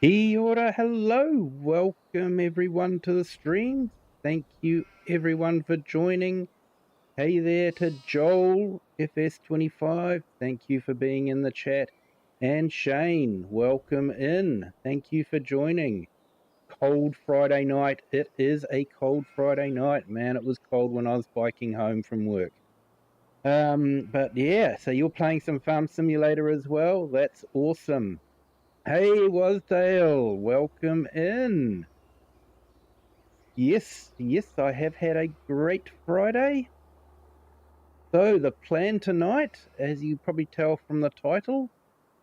Kia ora, hello, welcome everyone to the stream. Thank you everyone for joining. Hey there to Joel, FS25, thank you for being in the chat. And Shane, welcome in, thank you for joining. Cold Friday night, it is a cold Friday night. Man, it was cold when I was biking home from work. But yeah, so you're playing some Farm Simulator as well, that's awesome. Hey, Wasdale, welcome in. Yes, I have had a great Friday. So the plan tonight, as you probably tell from the title,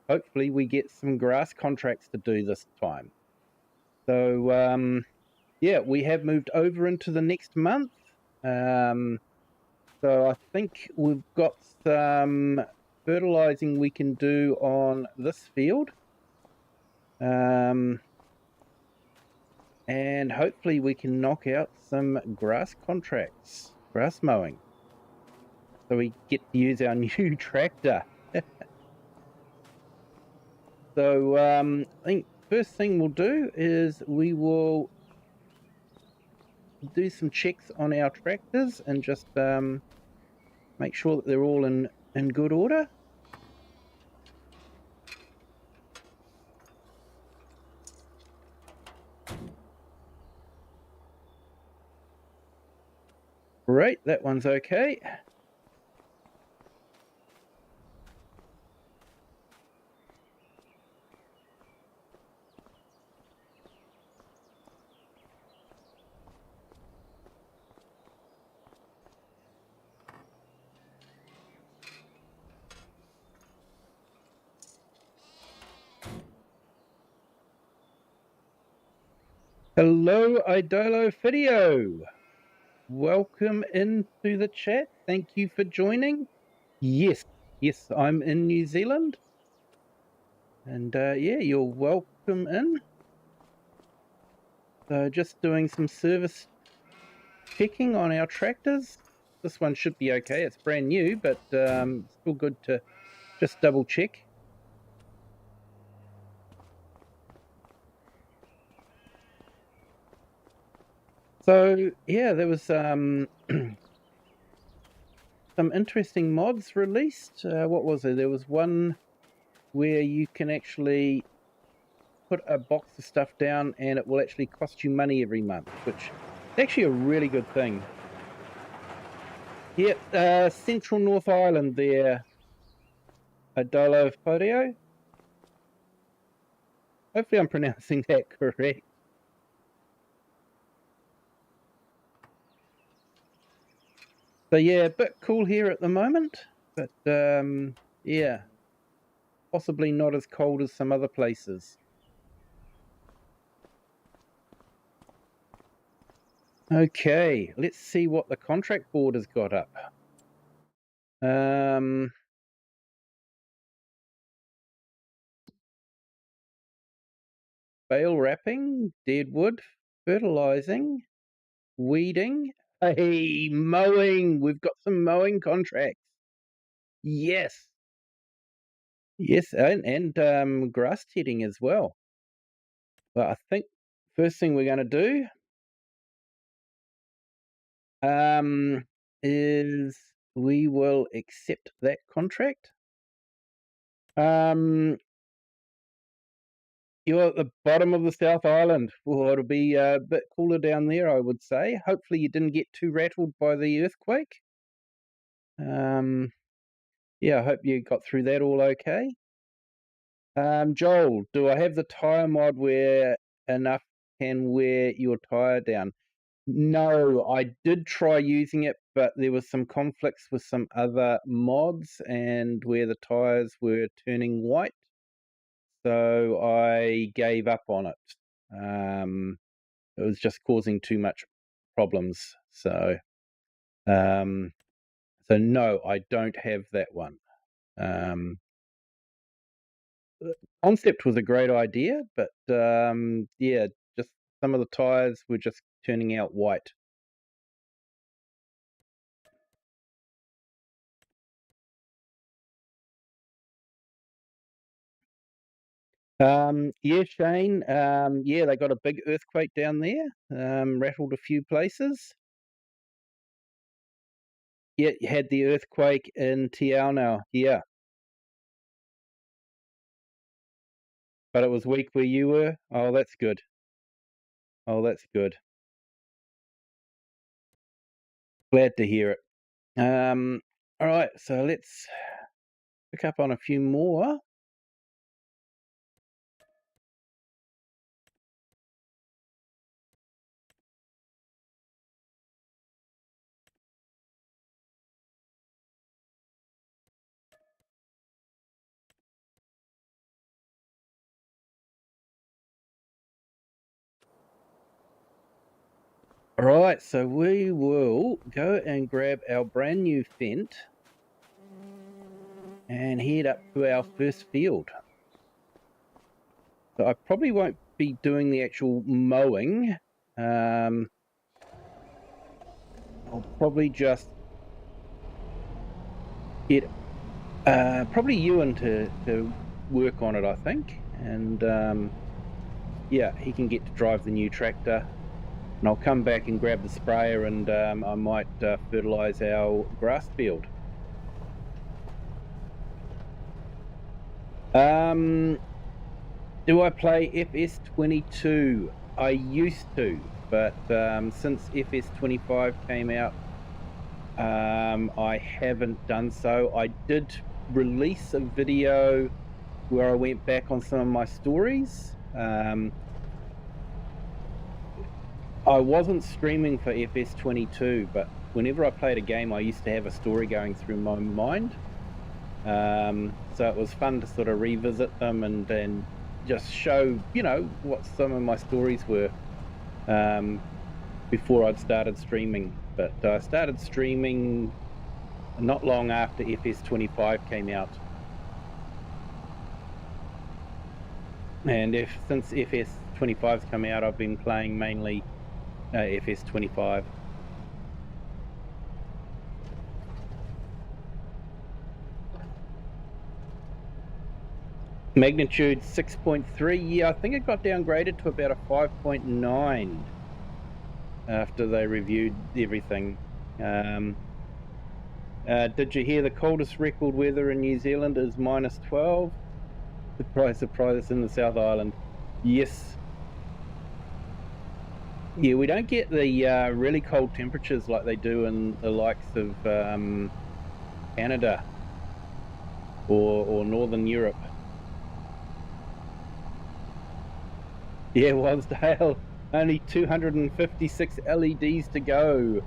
hopefully we get some grass contracts to do this time. So, yeah, we have moved over into the next month. So I think we've got some fertilizing we can do on this field. And hopefully we can knock out some grass contracts, grass mowing, so we get to use our new tractor. So I think first thing we'll do is we will do some checks on our tractors and just make sure that they're all in good order. Great, that one's okay. Hello, Idolo Video. Welcome into the chat. Thank you for joining. Yes, I'm in New Zealand. And yeah, you're welcome in. So just doing some service checking on our tractors. This one should be okay. It's brand new, but still good to just double check. So yeah, there was some interesting mods released. What was it? There was one where you can actually put a box of stuff down and it will actually cost you money every month, which is actually a really good thing. Yeah, Central North Island there, Adolo Photo. Hopefully I'm pronouncing that correct. So yeah, a bit cool here at the moment, but yeah, possibly not as cold as some other places. Okay, let's see what the contract board has got up. Bale wrapping, dead wood, fertilizing, weeding. Hey, mowing. We've got some mowing contracts. Yes. Yes, and grass tedding as well. Well, I think first thing we're going to do is we will accept that contract. You're at the bottom of the South Island. Well, it'll be a bit cooler down there, I would say. Hopefully you didn't get too rattled by the earthquake. Yeah, I hope you got through that all okay. Joel, do I have the tyre mod where enough can wear your tyre down? No, I did try using it, but there was some conflicts with some other mods and where the tyres were turning white. So I gave up on it. It was just causing too much problems. So no, I don't have that one. Concept was a great idea, but yeah, just some of the tires were just turning out white. Yeah, Shane. Yeah, they got a big earthquake down there. Rattled a few places. Yeah, you had the earthquake in Te Ao now. Yeah, but it was weak where you were. Oh, that's good. Oh, that's good. Glad to hear it. All right, so let's pick up on a few more. All right, so we will go and grab our brand new Fent and head up to our first field. So I probably won't be doing the actual mowing. I'll probably just get probably Ewan to work on it, I think. And yeah, he can get to drive the new tractor. And I'll come back and grab the sprayer and I might fertilize our grass field. Do I play FS22? I used to, but since FS25 came out, I haven't done so. I did release a video where I went back on some of my stories. I wasn't streaming for FS22, but whenever I played a game, I used to have a story going through my mind. So it was fun to sort of revisit them and just show, you know, what some of my stories were before I'd started streaming. But I started streaming not long after FS25 came out. And since FS25's come out, I've been playing mainly FS25. Magnitude 6.3. Yeah, I think it got downgraded to about a 5.9 after they reviewed everything. Did you hear the coldest record weather in New Zealand is -12? Surprise, surprise, it's in the South Island. Yes. Yeah, we don't get the really cold temperatures like they do in the likes of Canada or Northern Europe. Yeah, Wasdale, only 256 LEDs to go.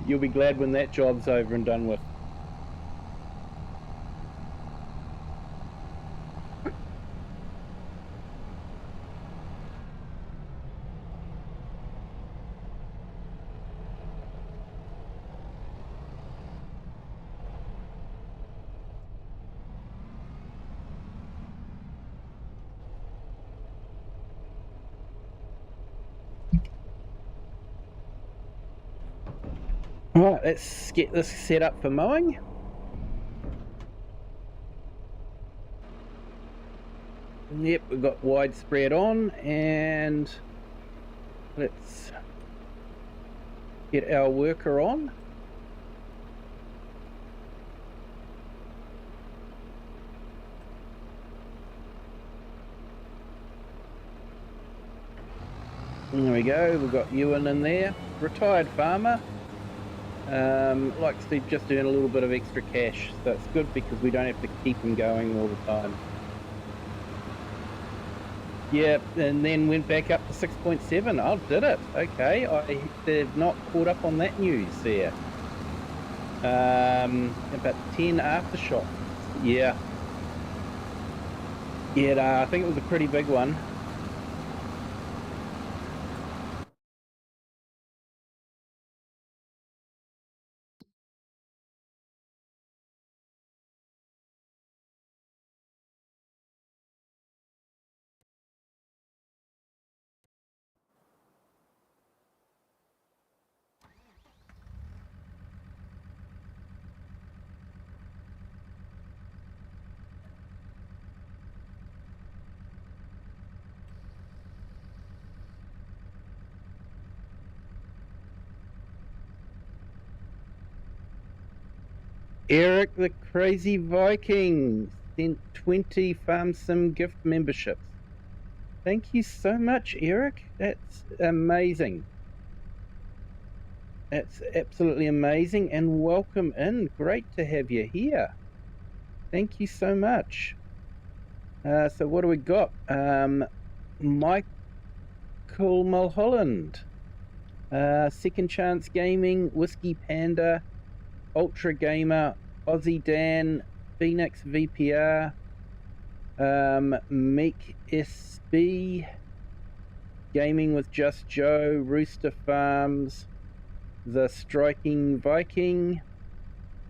You'll be glad when that job's over and done with. Alright, let's get this set up for mowing. Yep, we've got widespread on, and let's get our worker on. There we go, we've got Ewan in there, retired farmer. Likes to just earn a little bit of extra cash, so it's good because we don't have to keep him going all the time. Yep, and then went back up to 6.7. Oh, did it? Okay, they've not caught up on that news there. About 10 aftershocks. Yeah. Yeah, I think it was a pretty big one. Eric the Crazy Viking sent 20 Farm Sim gift memberships. Thank you so much, Eric. That's amazing. That's absolutely amazing, and welcome in. Great to have you here. Thank you so much. So what do we got? Michael Mulholland, Second Chance Gaming, Whiskey Panda, Ultra Gamer, Aussie Dan, Phoenix VPR, Meek SB, Gaming with Just Joe, Rooster Farms, The Striking Viking,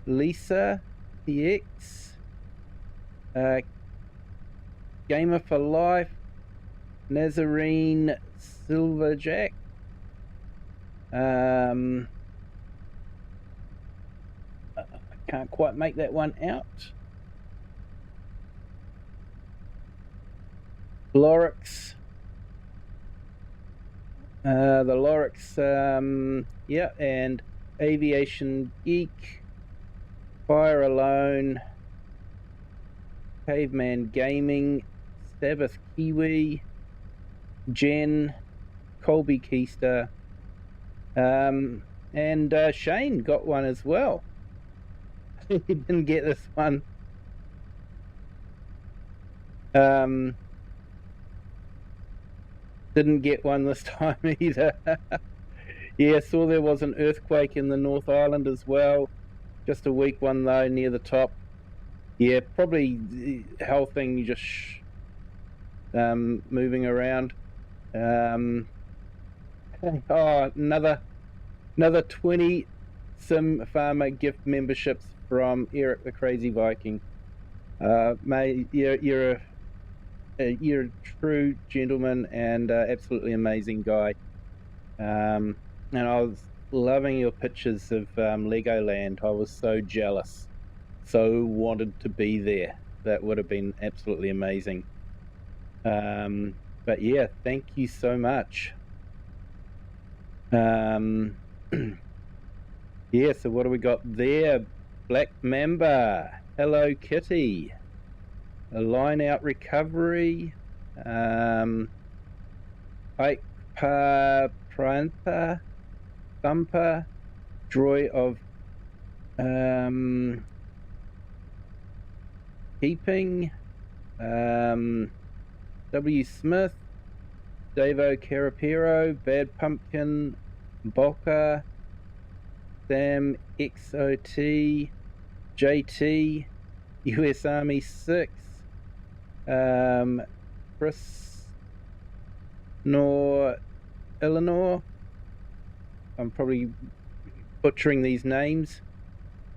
Lisa PX, Gamer for Life, Nazarene Silverjack, I can't quite make that one out. Lorix, the Lorix, yeah, and Aviation Geek, Fire Alone, Caveman Gaming, Sabbath Kiwi, Jen, Colby Keister, and Shane got one as well. He didn't get this one. Didn't get one this time either. Yeah, saw there was an earthquake in the North Island as well. Just a weak one though, near the top. Yeah, probably the whole thing just moving around. Oh, another 20 Sim Farmer gift memberships from Eric the Crazy Viking. Mate, you're a true gentleman and absolutely amazing guy. And I was loving your pictures of Legoland. I was so jealous, so wanted to be there. That would have been absolutely amazing. But yeah, thank you so much. Yeah, so what do we got there? Black Mamba, Hello Kitty, a line out recovery, Ike Pranta, Thumper, Joy of Keeping, W. Smith, Davo Carapiro, Bad Pumpkin, Boca, Sam XOT, JT, US Army 6, Chris Eleanor, I'm probably butchering these names,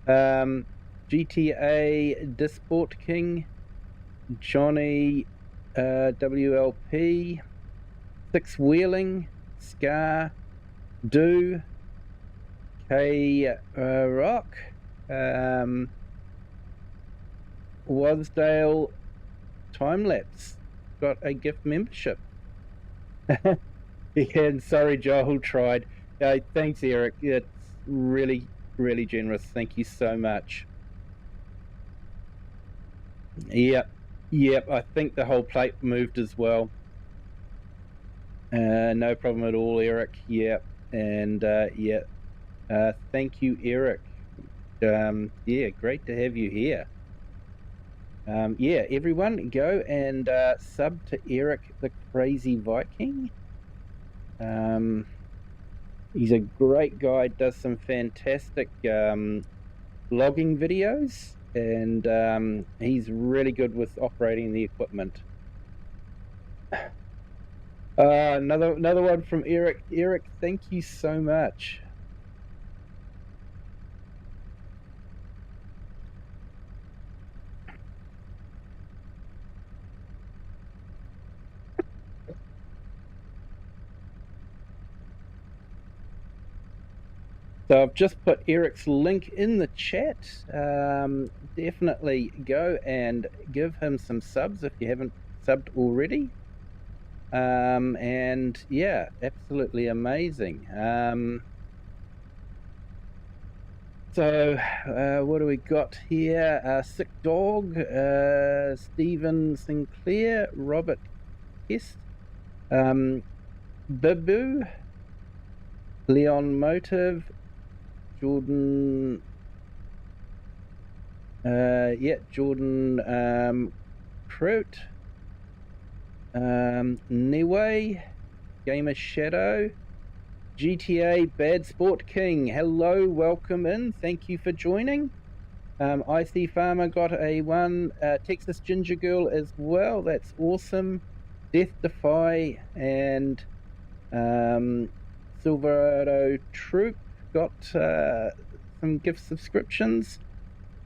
GTA Disport King, Johnny WLP, Six Wheeling, Scar, Do, Hey, Rock. Wasdale Timelapse got a gift membership. Yeah, and sorry, Joel tried. Thanks, Eric. It's really, really generous. Thank you so much. Yep, I think the whole plate moved as well. No problem at all, Eric. Yep, and yeah, thank you, Eric. Yeah, great to have you here. Yeah, everyone go and sub to Eric the Crazy Viking. He's a great guy, does some fantastic logging videos, and he's really good with operating the equipment. Another one from Eric. Eric, thank you so much. So I've just put Eric's link in the chat. Definitely go and give him some subs if you haven't subbed already. And yeah, absolutely amazing. So what do we got here? Sick Dog, Stephen Sinclair, Robert Kist, Bibu, Leon Motive, Jordan, Jordan Prout, Niwe, Gamer Shadow, GTA Bad Sport King. Hello, welcome in. Thank you for joining. IC Farmer got a one. Texas Ginger Girl as well. That's awesome. Death Defy and Silverado Troop got some gift subscriptions.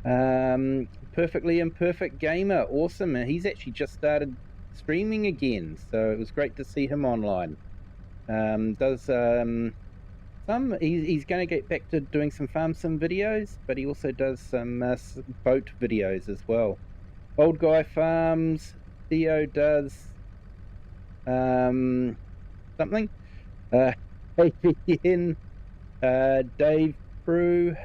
Perfectly Imperfect Gamer, awesome. And he's actually just started streaming again, so it was great to see him online. He's going to get back to doing some farm sim videos, but he also does some boat videos as well. Old Guy Farms, Theo does something. AVN, Dave Crew,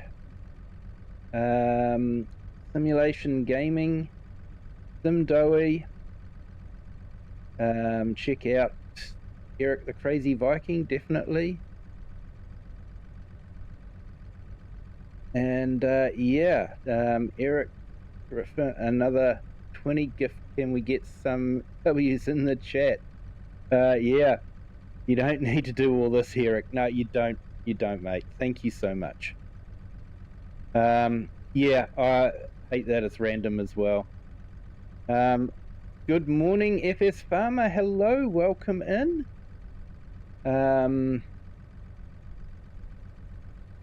Simulation Gaming, Simdoe. Check out Eric the Crazy Viking, definitely. And yeah, Eric, another 20 gift. Can we get some W's in the chat? Yeah, you don't need to do all this, Eric. No, you don't. You don't, mate. Thank you so much. Yeah, I hate that it's random as well. Good morning, FS Farmer. Hello, welcome in. And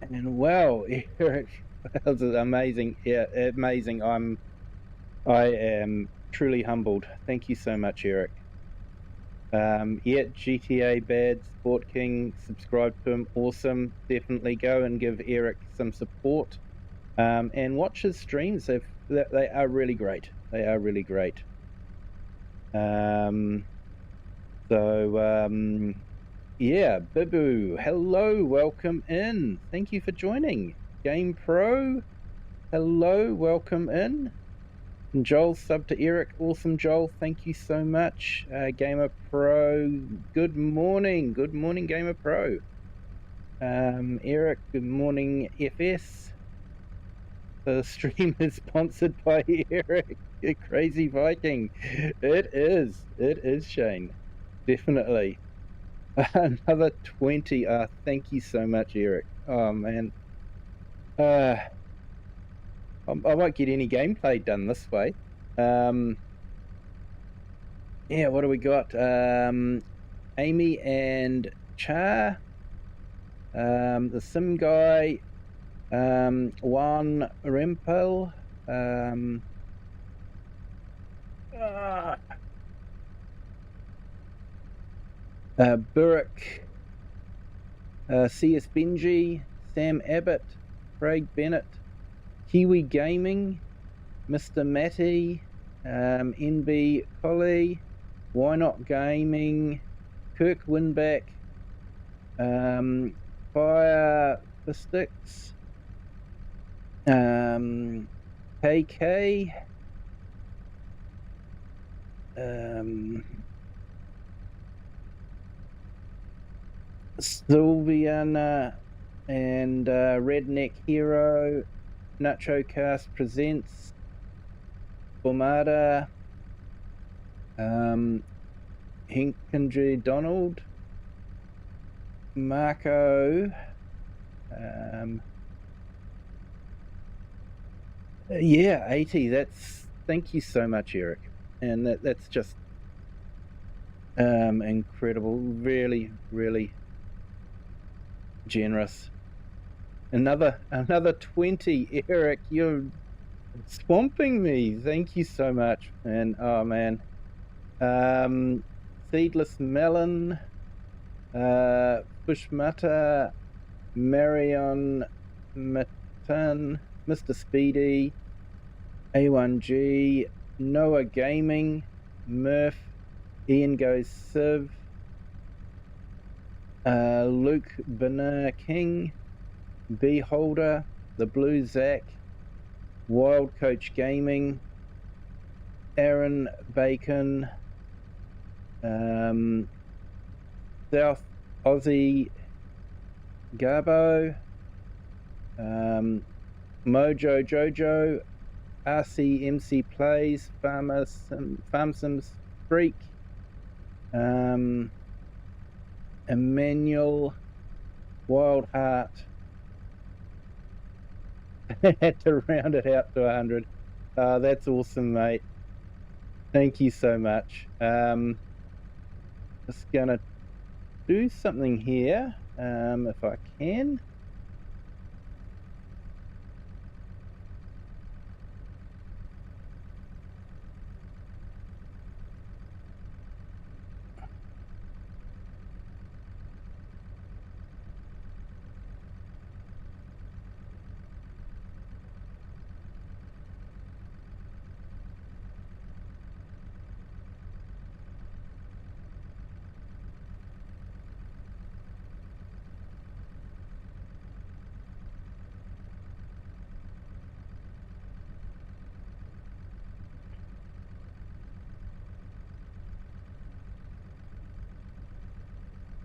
wow, Eric, that was amazing. Yeah, amazing. I am truly humbled. Thank you so much, Eric. Yeah, GTA Bad Sport King, subscribe to him. Awesome. Definitely go and give Eric some support. And watch his streams. They are really great. They are really great. Yeah, Bibu, hello, welcome in. Thank you for joining. Game Pro, hello, welcome in. And Joel, sub to Eric. Awesome, Joel. Thank you so much. Gamer Pro, good morning. Good morning, Gamer Pro. Eric, good morning, FS. The stream is sponsored by Eric, the Crazy Viking. It is, Shane. Definitely. Another 20. Thank you so much, Eric. Oh, man. I won't get any gameplay done this way. Yeah, what do we got? Amy and Char. The Sim Guy. Juan Rempel. Burrick. CS Benji. Sam Abbott, Craig Bennett, Kiwi Gaming, Mr. Matty, NB Collie, Why Not Gaming, Kirk Winback, Fire for Sticks, KK, Sylviana, and Redneck Hero, Nacho Cast Presents, Bomada, Hinkandre Donald, Marco, yeah, 80. Thank you so much, Eric, and that's just incredible. Really, really generous. Another 20, Eric. You're swamping me. Thank you so much, and oh man. Seedless Melon, Pushmata, Marion Matan, Mr. Speedy, A1G, Noah Gaming, Murph, Ian Goes Civ, Luke Banner King, Beholder, The Blue Zack, Wild Coach Gaming, Aaron Bacon, South Aussie Garbo, Mojo Jojo, RCMC Plays, Farm Sims Freak, Emmanuel, Wild Heart. Had to round it out to 100. That's awesome, mate. Thank you so much. Just gonna do something here, if I can.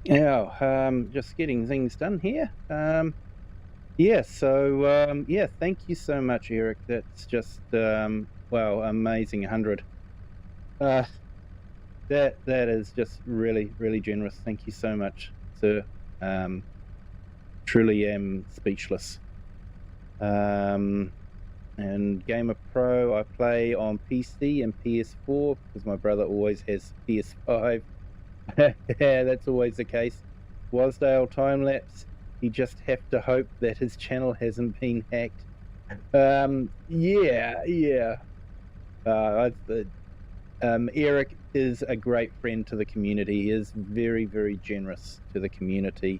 Yeah, just getting things done here. Yeah, so yeah, thank you so much, Eric. That's just wow, amazing 100. That is just really, really generous. Thank you so much, sir. Truly am speechless. And Gamer Pro, I play on PC and PS4 because my brother always has PS5. Yeah, that's always the case. Wasdale Timelapse, you just have to hope that his channel hasn't been hacked. Yeah. Eric is a great friend to the community. He is very, very generous to the community.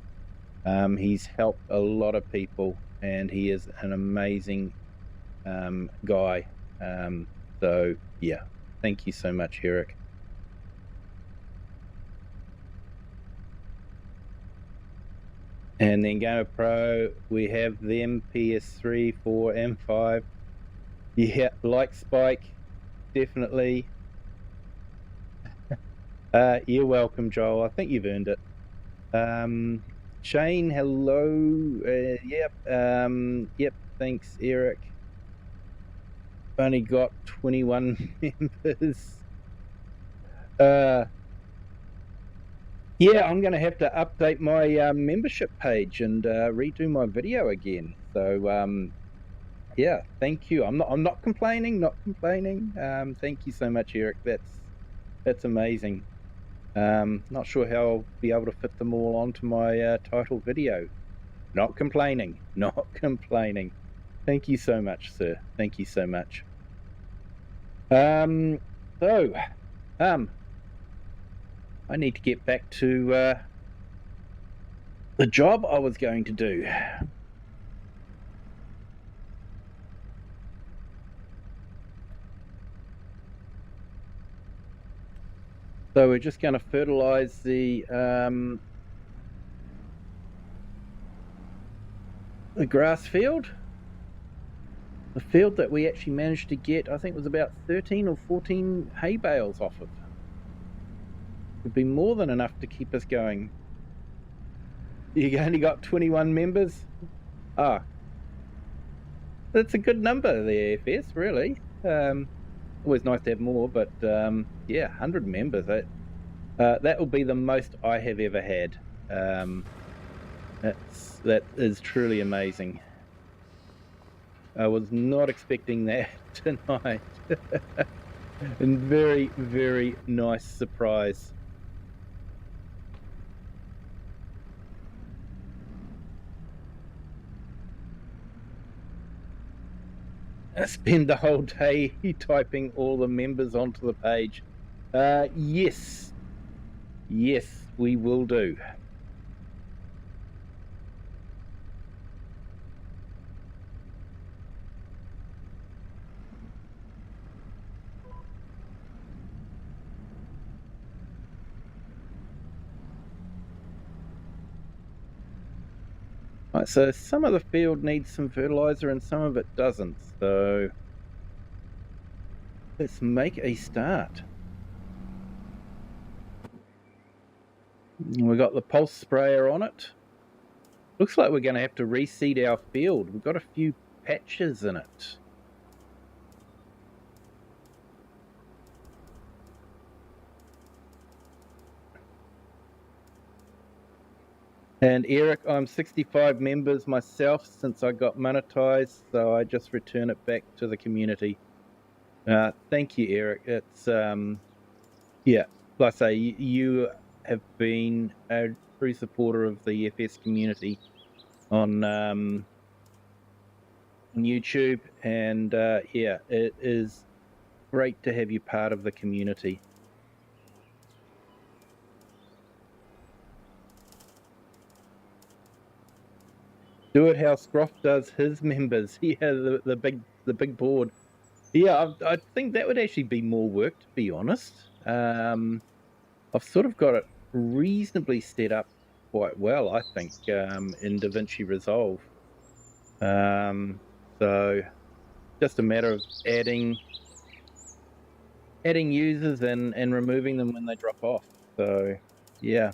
He's helped a lot of people, and he is an amazing guy. So yeah, thank you so much, Eric. And then Gamer Pro, we have them PS3, 4, and 5. Yeah, like Spike, definitely. You're welcome, Joel. I think you've earned it. Shane, hello. Yep. Thanks, Eric. Only got 21 members. Yeah, I'm going to have to update my membership page and redo my video again. So yeah, thank you. I'm not complaining. Not complaining. Thank you so much, Eric. That's amazing. Not sure how I'll be able to fit them all onto my title video. Not complaining. Not complaining. Thank you so much, sir. Thank you so much. I need to get back to the job I was going to do. So we're just going to fertilize the grass field. The field that we actually managed to get, I think, was about 13 or 14 hay bales off of. Would be more than enough to keep us going. You only got 21 members? Ah, that's a good number there, FS, really. Always nice to have more, but yeah, 100 members. That will be the most I have ever had. That is truly amazing. I was not expecting that tonight. And very, very nice surprise. I spend the whole day typing all the members onto the page. Yes, we will do. Right, so some of the field needs some fertilizer and some of it doesn't. So let's make a start. We've got the pulse sprayer on it. Looks like we're going to have to reseed our field. We've got a few patches in it. And Eric, I'm 65 members myself since I got monetized, so I just return it back to the community. Thank you, Eric. It's yeah, like I say, you have been a true supporter of the FS community on YouTube, and yeah, it is great to have you part of the community. Do it how Scroff does his members. Yeah, the big board. Yeah, I think that would actually be more work, to be honest. I've sort of got it reasonably set up quite well, I think, in DaVinci Resolve. So just a matter of adding users and removing them when they drop off. So yeah.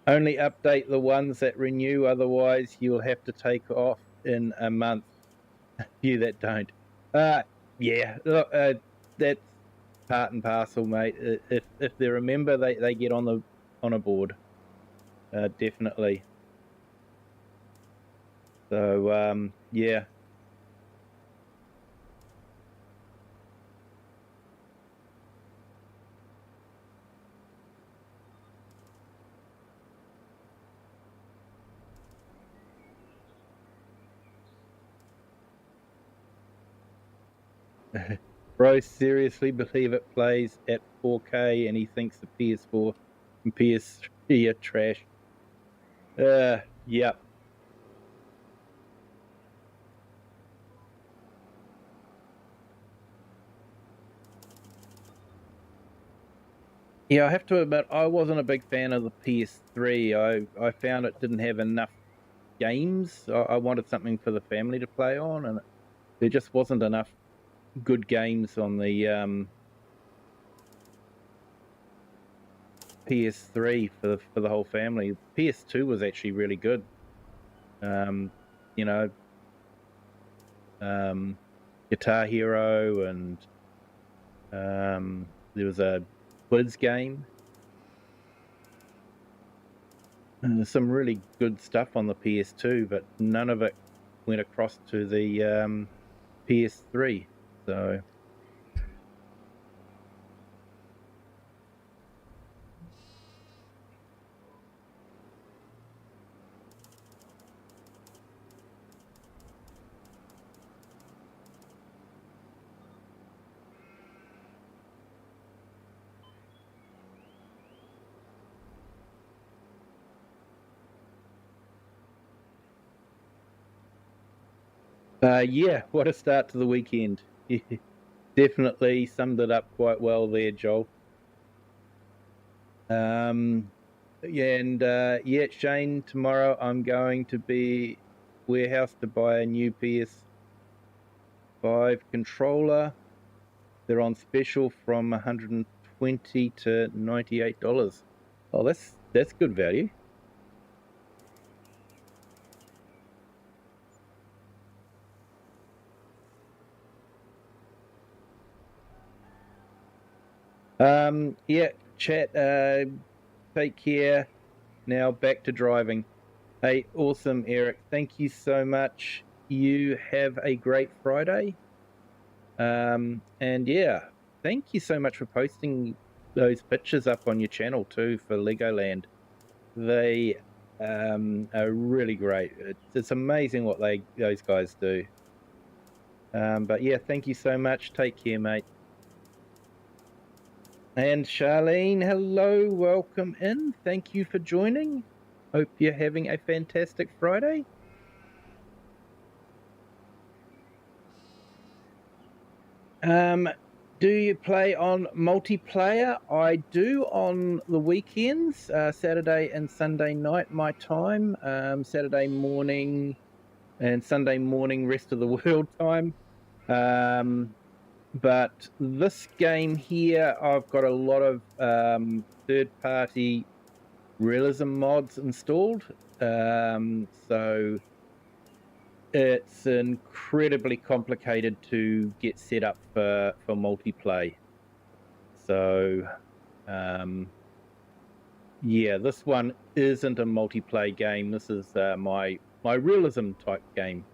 Only update the ones that renew, otherwise you'll have to take off in a month. You that don't. Yeah, look, that's part and parcel, mate. If they're a member, they get on a board. Definitely. So yeah. Bro seriously believe it plays at 4K and he thinks the PS4 and PS3 are trash. Yep. Yeah, I have to admit, I wasn't a big fan of the PS3. I found it didn't have enough games. I wanted something for the family to play on, and there just wasn't enough good games on the PS3 for the whole family. PS2 was actually really good. You know, Guitar Hero, and there was a quiz game. And there's some really good stuff on the PS2, but none of it went across to the PS3. So Yeah, what a start to the weekend. Definitely summed it up quite well there, Joel. Yeah, and yeah, Shane, tomorrow I'm going to be warehouse to buy a new PS5 controller. They're on special from 120 to $98. Oh, that's good value. Yeah, chat. Take care. Now back to driving. Hey, awesome, Eric. Thank you so much. You have a great Friday. And yeah, thank you so much for posting those pictures up on your channel too for Legoland. They are really great. It's amazing what those guys do. But yeah, thank you so much. Take care, mate. And Charlene, hello, welcome in. Thank you for joining. Hope you're having a fantastic Friday. Do you play on multiplayer? I do on the weekends, Saturday and Sunday night, my time. Saturday morning and Sunday morning, rest of the world time. But this game here, I've got a lot of third-party realism mods installed. So it's incredibly complicated to get set up for multiplayer. So yeah, this one isn't a multiplayer game. This is my realism type game.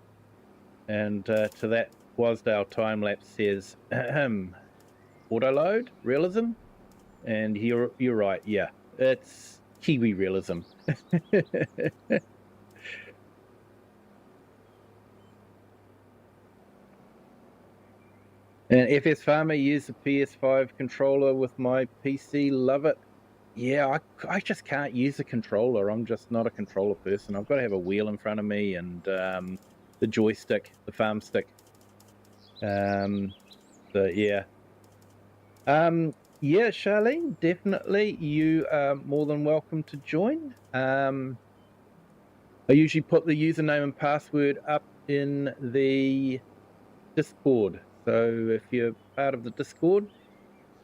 And to that, Wasdale Timelapse says, auto load realism, and you're right. Yeah, it's Kiwi realism. And FS Farmer use the PS5 controller with my PC. Love it. Yeah, I just can't use a controller. I'm just not a controller person. I've got to have a wheel in front of me and the joystick, the farm stick. So yeah. Yeah, Charlene, definitely. You are more than welcome to join. I usually put the username and password up in the Discord. So if you're part of the Discord,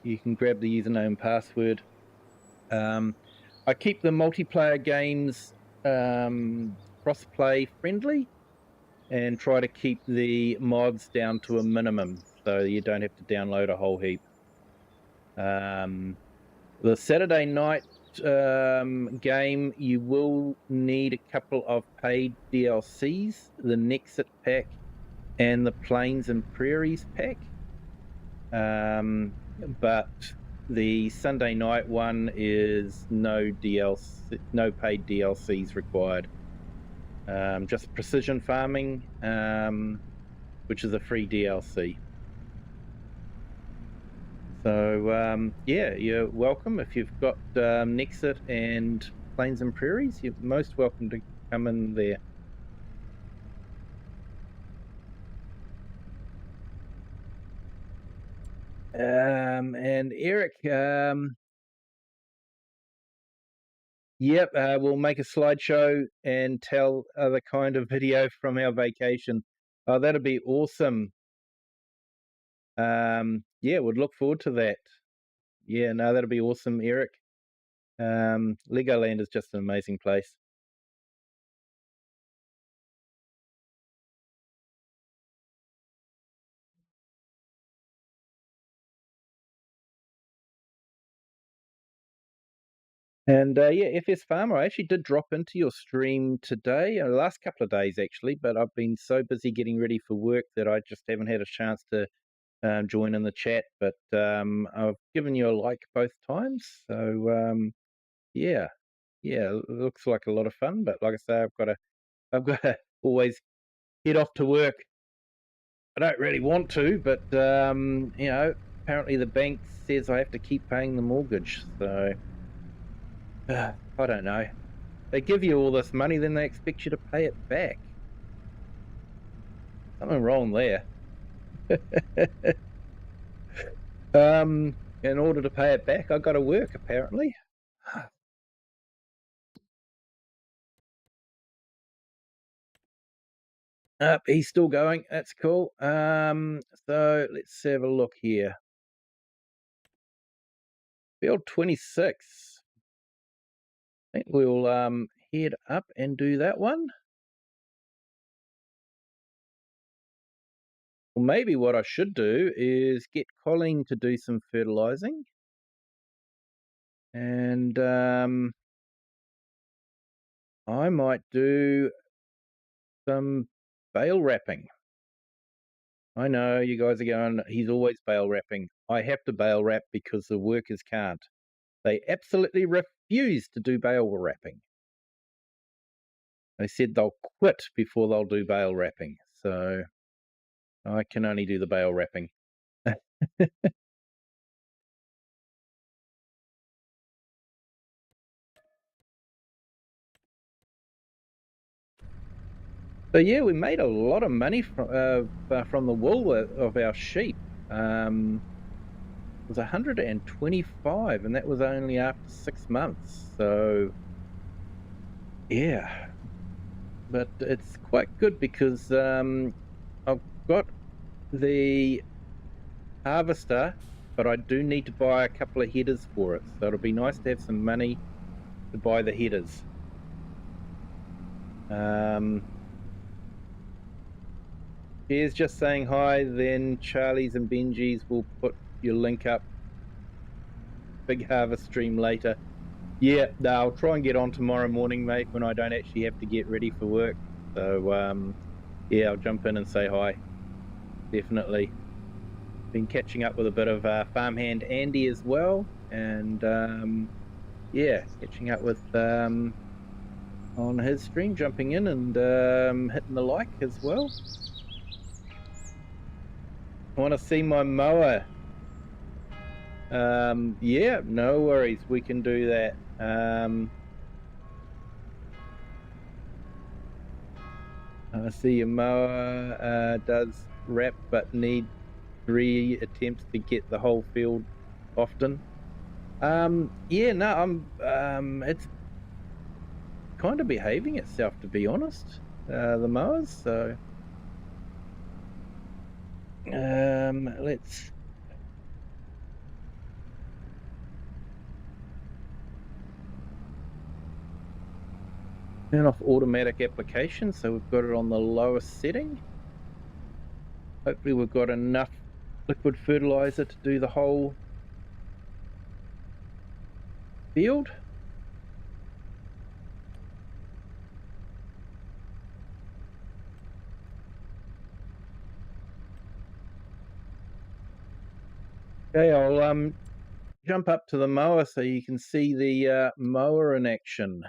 you can grab the username and password. I keep the multiplayer games cross-play friendly and try to keep the mods down to a minimum so you don't have to download a whole heap. The Saturday night game, you will need a couple of paid DLCs, the Nexit pack and the Plains and Prairies pack. But the Sunday night one is no DLC, no paid DLCs required. Just Precision Farming, which is a free DLC. So yeah, you're welcome. If you've got Nexit and Plains and Prairies, you're most welcome to come in there. And Eric, yep, we'll make a slideshow and tell the kind of video from our vacation. Oh, that'd be awesome. Yeah, would look forward to that. Yeah, no, that'd be awesome, Eric. Legoland is just an amazing place. And yeah, FS Farmer, I actually did drop into your stream today, the last couple of days actually, but I've been so busy getting ready for work that I just haven't had a chance to join in the chat. But I've given you a like both times, so yeah, it looks like a lot of fun. But like I say, I've got to always head off to work. I don't really want to, but you know, apparently the bank says I have to keep paying the mortgage, so. I don't know. They give you all this money, then they expect you to pay it back. Something wrong there. In order to pay it back, I got to work, apparently. He's still going. That's cool. So let's have a look here. Field 26. I think we'll head up and do that one. Well, maybe what I should do is get Colleen to do some fertilizing. And I might do some bale wrapping. I know you guys are going, he's always bale wrapping. I have to bale wrap because the workers can't. They absolutely refuse to do bale wrapping. They said they'll quit before they'll do bale wrapping. So I can only do the bale wrapping. So yeah, we made a lot of money from the wool of our sheep. It was 125, and that was only after 6 months. So yeah, but it's quite good because I've got the harvester, but I do need to buy a couple of headers for it. So it'll be nice to have some money to buy the headers. Here's just saying hi, then Charlie's and Benji's will put your link up. Big harvest stream later. Yeah, no, I'll try and get on tomorrow morning, mate, when I don't actually have to get ready for work. So, yeah, I'll jump in and say hi. Definitely. Been catching up with a bit of farmhand Andy as well. And, yeah, catching up with on his stream, jumping in and hitting the like as well. I want to see my mower. Yeah, no worries. We can do that. I see your mower does wrap, but need 3 attempts to get the whole field often. Yeah, no, it's kind of behaving itself, to be honest. The mowers, so let's turn off automatic application, so we've got it on the lowest setting. Hopefully we've got enough liquid fertilizer to do the whole field. Okay, I'll jump up to the mower so you can see the mower in action.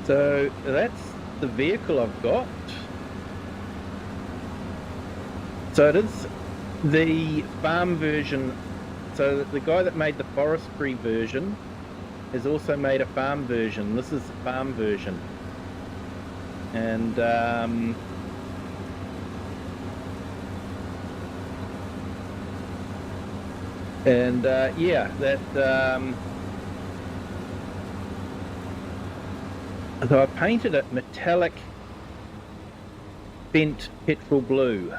So that's the vehicle I've got. So it is the farm version. So the guy that made the forestry version has also made a farm version. This is the farm version. And yeah, that so I painted it metallic bent petrol blue,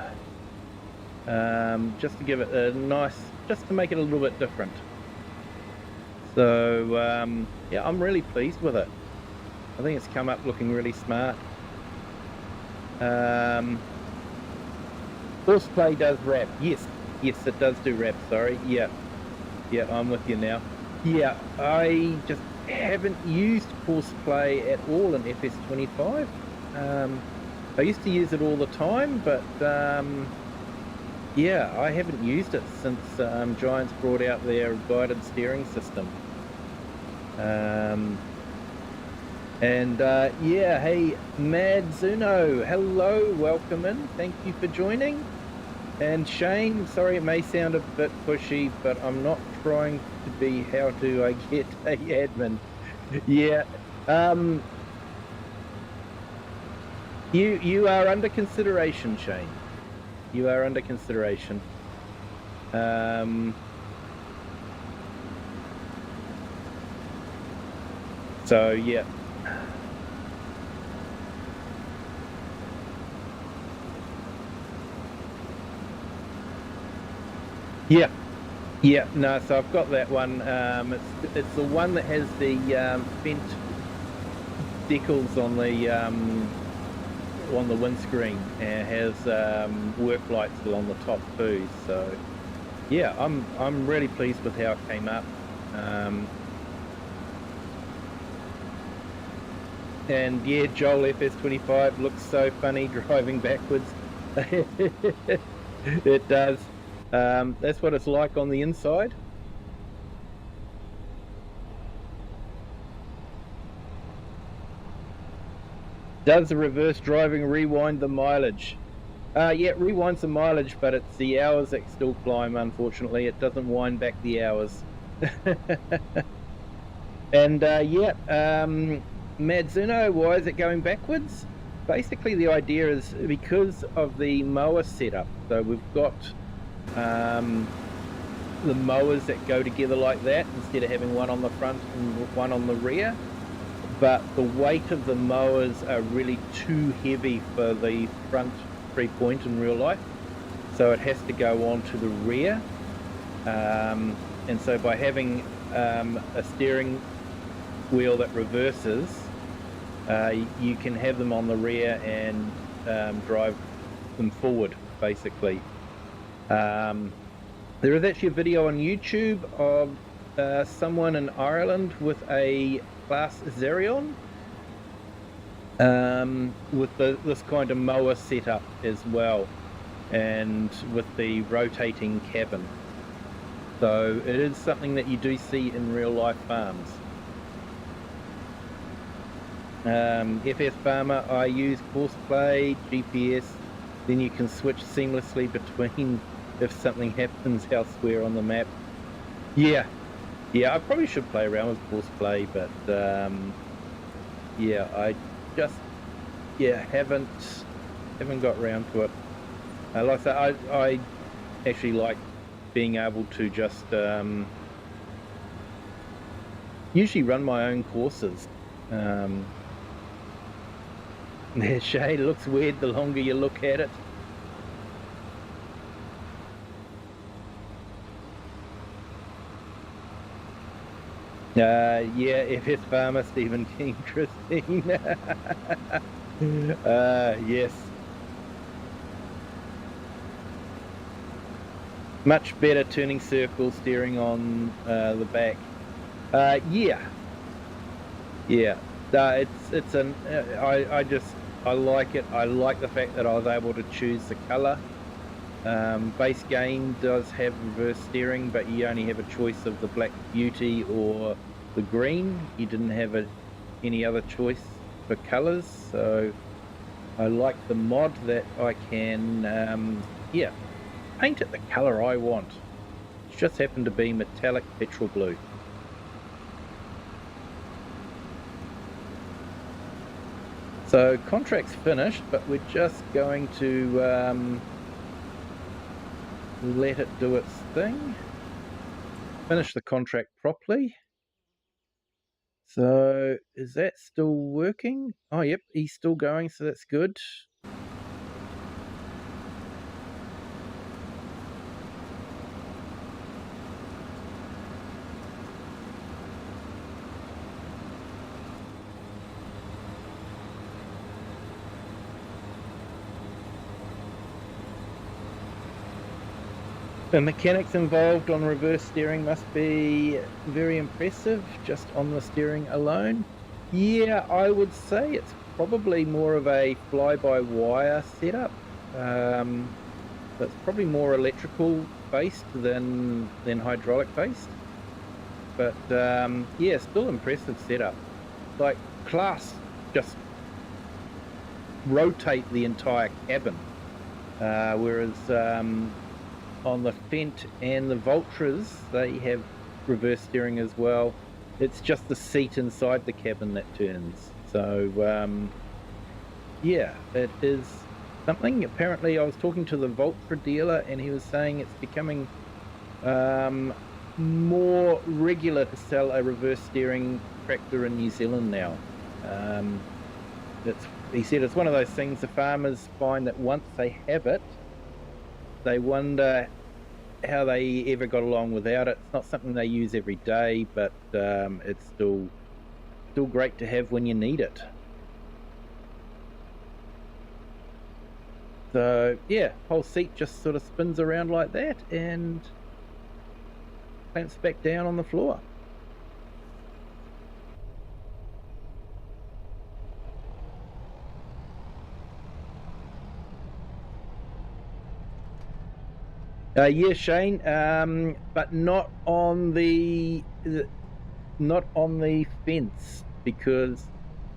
just to give it a nice, just to make it a little bit different. So yeah, I'm really pleased with it. I think it's come up looking really smart. Horseplay does wrap. Yes, it does do wrap. Sorry. Yeah, I'm with you now. Yeah, I just haven't used horseplay at all in FS25. I used to use it all the time, but yeah, I haven't used it since Giants brought out their guided steering system. Yeah, hey, Madzuno, hello, welcome in, thank you for joining. And Shane, sorry it may sound a bit pushy, but I'm not trying to be how do I get a admin. Yeah. You are under consideration, Shane. You are under consideration. So yeah. Yeah. Yeah, no, so I've got that one. It's the one that has the bent decals on the windscreen and has work lights along the top too. So yeah, I'm really pleased with how it came up. And yeah, Joel FS25 looks so funny driving backwards. It does. That's what it's like on the inside. Does the reverse driving rewind the mileage? Yeah, it rewinds the mileage, but it's the hours that still climb, unfortunately. It doesn't wind back the hours. And yeah, Madzuno, why is it going backwards? Basically, the idea is because of the mower setup. So we've got the mowers that go together like that instead of having one on the front and one on the rear. But the weight of the mowers are really too heavy for the front 3-point in real life. So it has to go on to the rear. And so by having a steering wheel that reverses, you can have them on the rear and drive them forward, basically. There is actually a video on YouTube of someone in Ireland with a Class Zerion with this kind of mower setup as well, and with the rotating cabin. So it is something that you do see in real life farms. FS Farmer, I use Courseplay, GPS, then you can switch seamlessly between if something happens elsewhere on the map. Yeah, I probably should play around with Courseplay, but yeah, I just haven't got around to it. Like I said, I actually like being able to just usually run my own courses. The shade looks weird the longer you look at it. Yeah, FS Farmer, Stephen King, Christine. Yes. Much better turning circle steering on the back. Yeah. It's an. I like it. I like the fact that I was able to choose the color. Base game does have reverse steering, but you only have a choice of the Black Beauty or the green. You didn't have any other choice for colors, so I like the mod that I can paint it the color I want. It just happened to be metallic petrol blue. So contract's finished, but we're just going to let it do its thing. Finish the contract properly. So is that still working? Oh, yep, he's still going, so that's good. The mechanics involved on reverse steering must be very impressive just on the steering alone. Yeah, I would say it's probably more of a fly-by-wire setup. That's probably more electrical based than hydraulic based. But yeah, still impressive setup. Like Class just rotate the entire cabin, whereas on the Fent and the Vultras, they have reverse steering as well. It's just the seat inside the cabin that turns. So yeah, it is something. Apparently, I was talking to the Vultra dealer, and he was saying it's becoming more regular to sell a reverse steering tractor in New Zealand now. He said it's one of those things the farmers find that once they have it, they wonder how they ever got along without it. It's not something they use every day, but it's still great to have when you need it. So yeah, whole seat just sort of spins around like that and clamps back down on the floor. Yeah, Shane, but not on the fence, because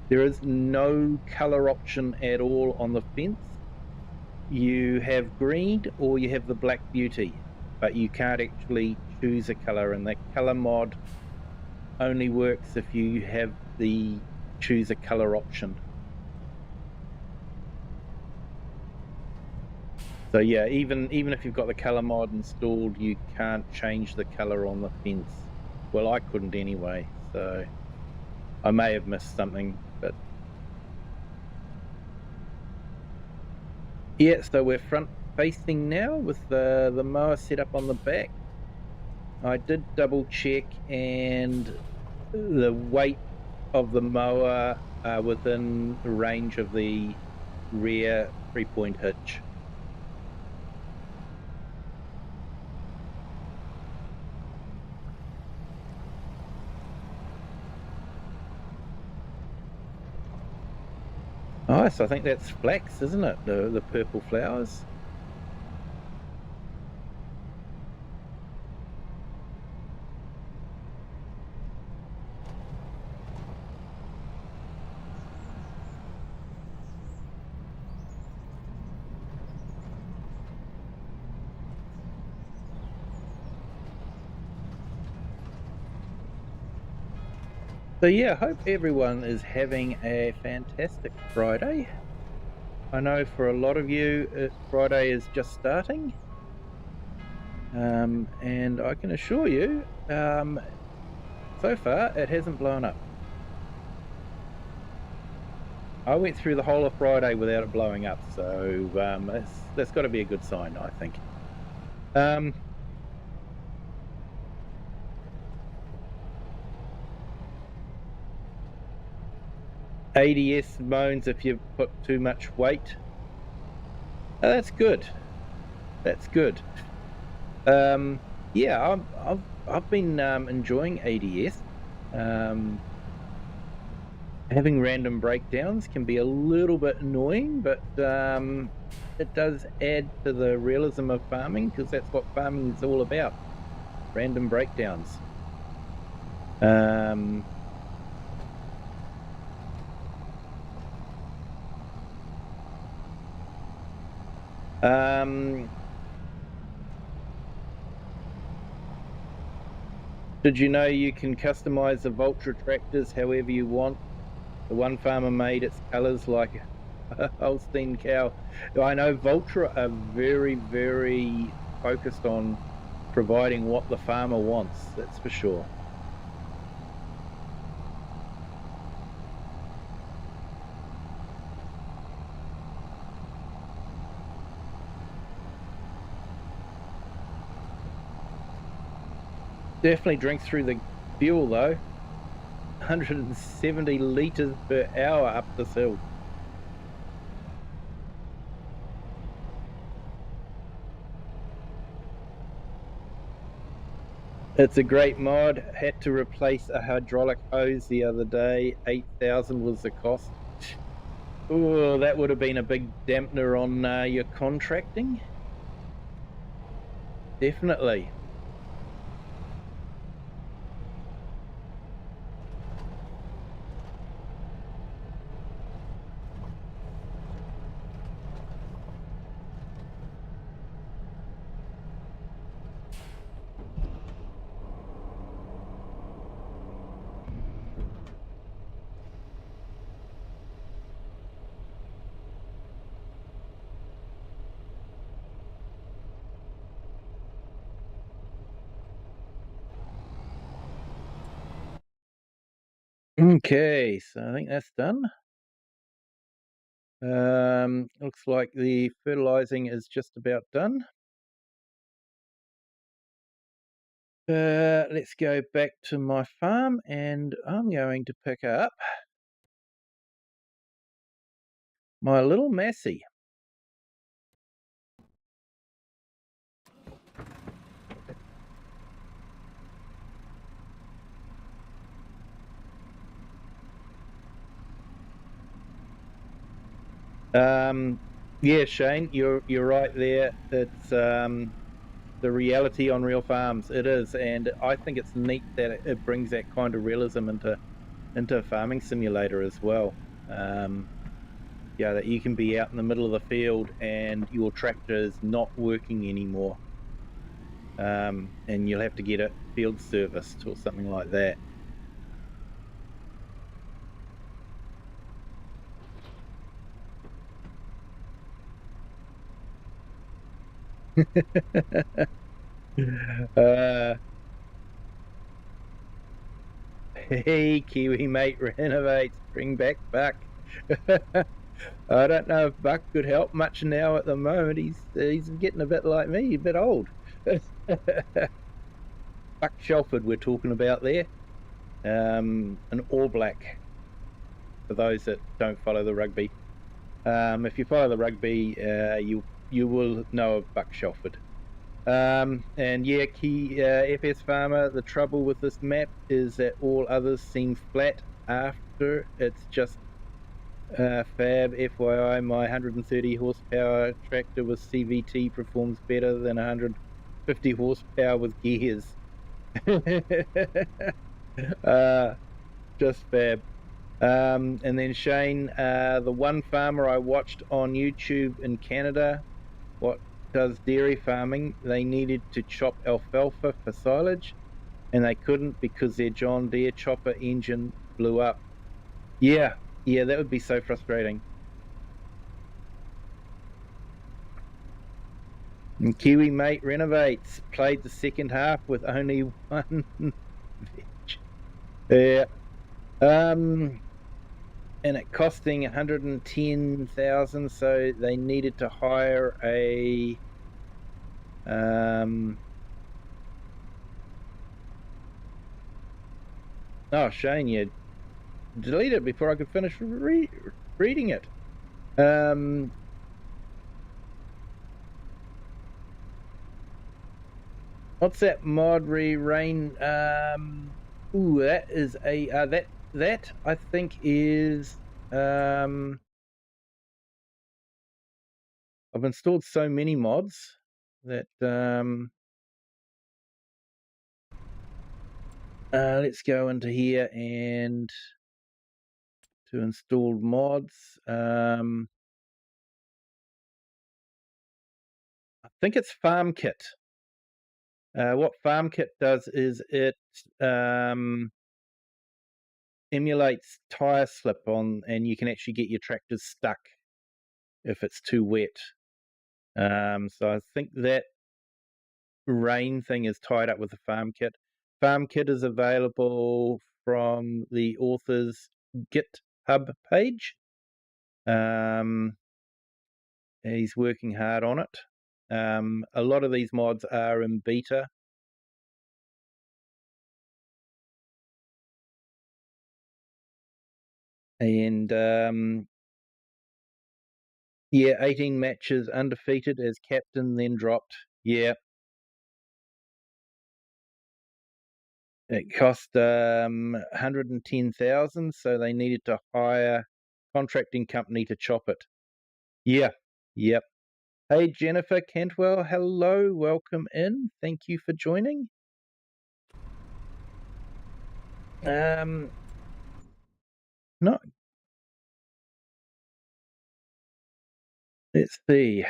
there is no color option at all on the fence. You have green or you have the Black Beauty, but you can't actually choose a color, and that color mod only works if you have the choose a color option. So yeah, even if you've got the color mod installed, you can't change the color on the fence. Well, I couldn't anyway, so I may have missed something, but yeah. So we're front facing now with the mower set up on the back. I did double check, and the weight of the mower within the range of the rear 3-point hitch. Nice, I think that's flax, isn't it? The purple flowers. So yeah, I hope everyone is having a fantastic Friday. I know for a lot of you, Friday is just starting. And I can assure you, so far it hasn't blown up. I went through the whole of Friday without it blowing up, so that's got to be a good sign, I think. ADS moans if you put too much weight. Oh, that's good. That's good. Yeah, I've been enjoying ADS. Having random breakdowns can be a little bit annoying, but it does add to the realism of farming, because that's what farming is all about: random breakdowns. Did you know you can customize the Vultra tractors however you want? The one farmer made its colors like a Holstein cow. I know Vultra are very, very focused on providing what the farmer wants, that's for sure. Definitely drink through the fuel though. 170 litres per hour up this hill. It's a great mod. Had to replace a hydraulic hose the other day. 8,000 was the cost. Oh, that would have been a big dampener on your contracting. Definitely. Okay, so I think that's done. Looks like the fertilizing is just about done. Let's go back to my farm, and I'm going to pick up my little Massey. Yeah, Shane, you're right there. It's the reality on real farms. It is, and I think it's neat that it brings that kind of realism into a farming simulator as well. Yeah, that you can be out in the middle of the field and your tractor is not working anymore, and you'll have to get it field serviced or something like that. uh, hey, Kiwi mate renovates, bring back Buck. I don't know if Buck could help much now at the moment. He's getting a bit like me, a bit old. Buck Shelford we're talking about there. An All Black, for those that don't follow the rugby. If you follow the rugby, you will know of Buck Shelford. And yeah, FS Farmer, the trouble with this map is that all others seem flat after. It's just fab. FYI, my 130 horsepower tractor with CVT performs better than 150 horsepower with gears. Just fab. And then Shane, the one farmer I watched on YouTube in Canada, what does dairy farming, they needed to chop alfalfa for silage, and they couldn't because their John Deere chopper engine blew up. Yeah, that would be so frustrating. And Kiwi mate renovates, played the second half with only one veg. Yeah. And it costing 110,000, so they needed to hire a oh, Shane, you delete it before I could finish reading it. What's that Māori rain? Ooh, that is a that I think is I've installed so many mods that let's go into here and to installed mods. I think it's FarmKit. What FarmKit does is it emulates tire slip on, and you can actually get your tractors stuck if it's too wet. So I think that rain thing is tied up with the FarmKit. FarmKit is available from the author's GitHub page. He's working hard on it. A lot of these mods are in beta. And yeah, 18 matches undefeated as captain, then dropped. Yeah. It cost 110,000, so they needed to hire a contracting company to chop it. Yeah. Yep. Hey, Jennifer Cantwell, hello, welcome in. Thank you for joining. No. Let's see.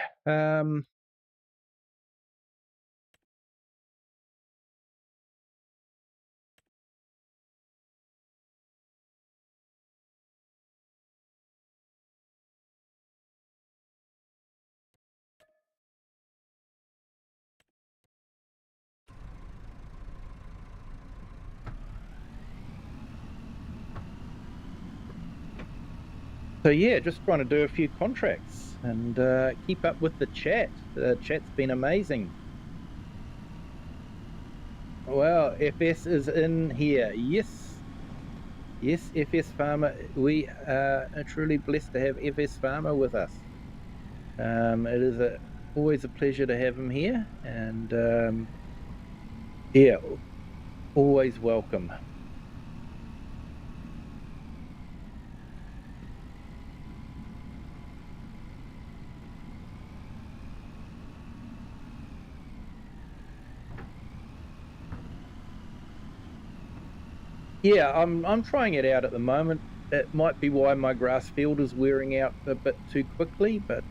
So yeah, just trying to do a few contracts and keep up with the chat. The chat's been amazing. Well, FS is in here. Yes. Yes, FS Farmer. We are truly blessed to have FS Farmer with us. It is always a pleasure to have him here, and yeah, always welcome. Yeah, I'm trying it out at the moment. It might be why my grass field is wearing out a bit too quickly, but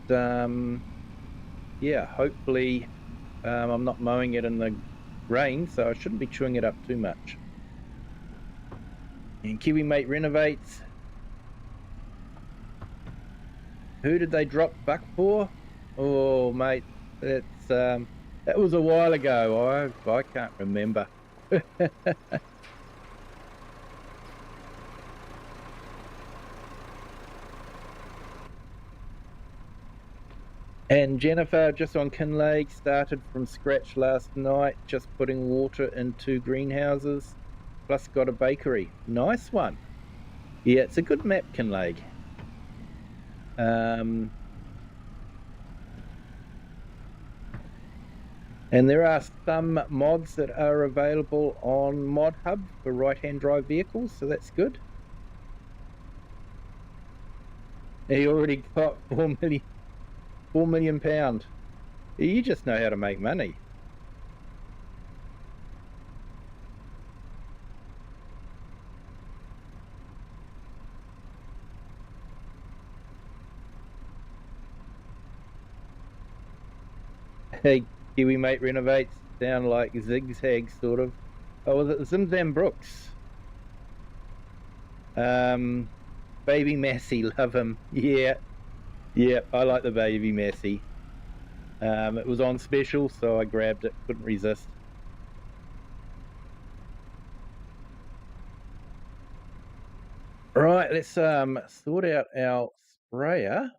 yeah, hopefully I'm not mowing it in the rain, so I shouldn't be chewing it up too much. And Kiwi Mate renovates. Who did they drop Buck for? Oh, mate, that's that was a while ago. I can't remember. And Jennifer, just on Kinlake, started from scratch last night, just putting water into greenhouses, plus got a bakery. Nice one. Yeah, it's a good map, Kinlake. And there are some mods that are available on Mod Hub for right-hand drive vehicles, so that's good. He already got £4 million. You just know how to make money. Hey, Kiwi Mate renovates down like zigzag sort of. Oh, was it Zimzam Brooks? Baby Massey, love him. Yeah, yeah, I like the Baby Massey. It was on special, so I grabbed it. Couldn't resist. Right, let's sort out our sprayer.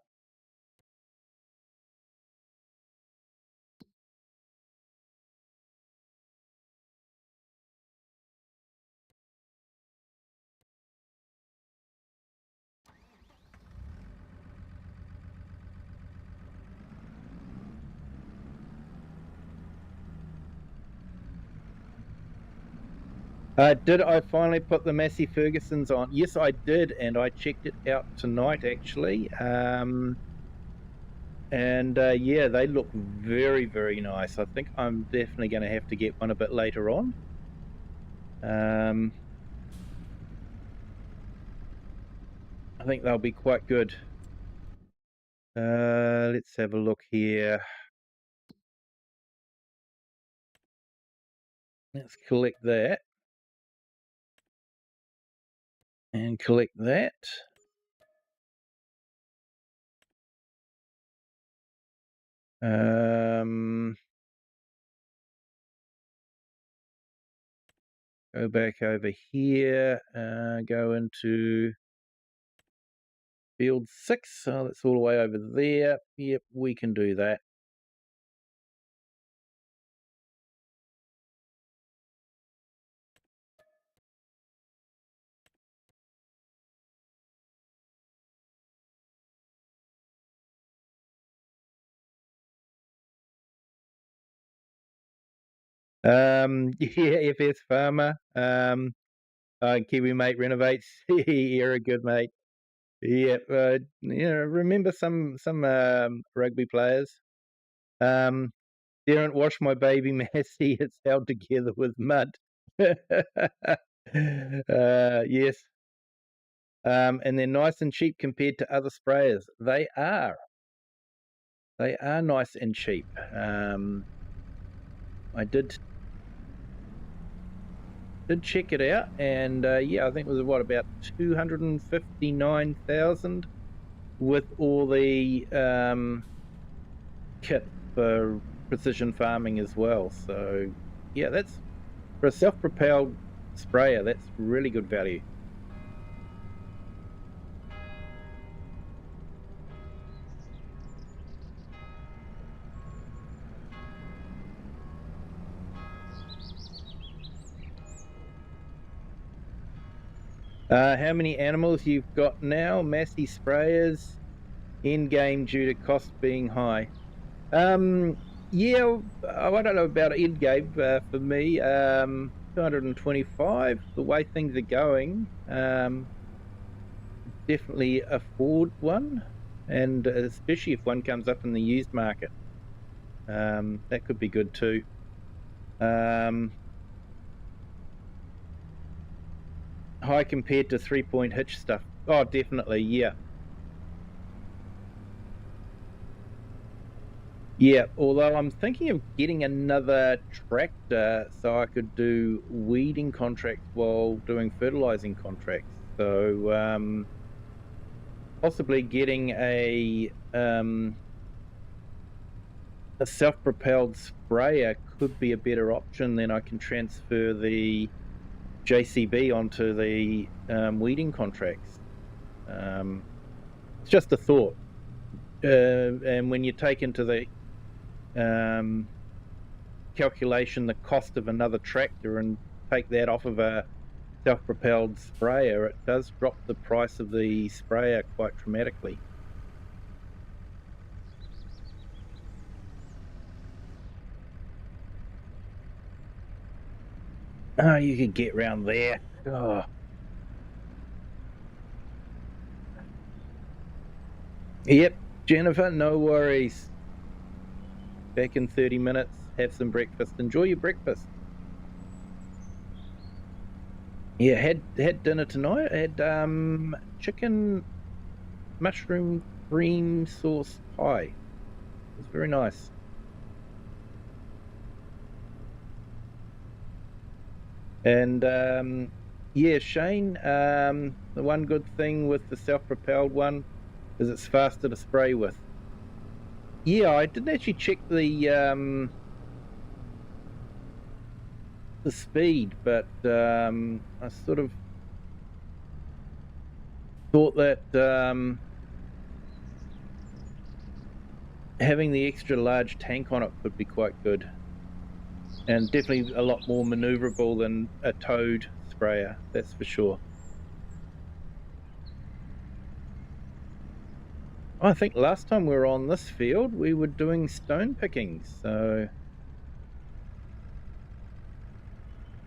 Did I finally put the Massey Fergusons on? Yes, I did, and I checked it out tonight actually. And yeah, they look very, very nice. I think I'm definitely going to have to get one a bit later on. I think they'll be quite good. Let's have a look here. Let's collect that. And collect that. Go back over here, go into field 6. So that's all the way over there. Yep, we can do that. Yeah, FS Farmer. Kiwi Mate renovates. You're a good mate. Yeah, remember some rugby players. Didn't wash my baby Massey. It's held together with mud. Yes. And they're nice and cheap compared to other sprayers. They are. They are nice and cheap. I did check it out, and yeah, I think it was about 259,000 with all the kit for precision farming as well. So yeah, that's for a self-propelled sprayer. That's really good value. How many animals you've got now? Massey sprayers, in game due to cost being high. Yeah, I don't know about in game for me. 225. The way things are going, definitely afford one, and especially if one comes up in the used market, that could be good too. High compared to 3-point hitch stuff. Oh, definitely, yeah. Yeah, although I'm thinking of getting another tractor so I could do weeding contracts while doing fertilizing contracts. So possibly getting a self-propelled sprayer could be a better option. Then I can transfer the JCB onto the weeding contracts. It's just a thought. And when you take into the calculation the cost of another tractor and take that off of a self-propelled sprayer, it does drop the price of the sprayer quite dramatically. Oh, you could get round there. Oh. Yep, Jennifer, no worries. Back in 30 minutes. Have some breakfast. Enjoy your breakfast. Yeah, had dinner tonight. I had chicken mushroom cream sauce pie. It was very nice. And yeah, Shane, the one good thing with the self-propelled one is it's faster to spray with. Yeah, I didn't actually check the speed, but I sort of thought that having the extra large tank on it could be quite good, and definitely a lot more maneuverable than a towed sprayer, that's for sure. I think last time we were on this field, we were doing stone pickings, so.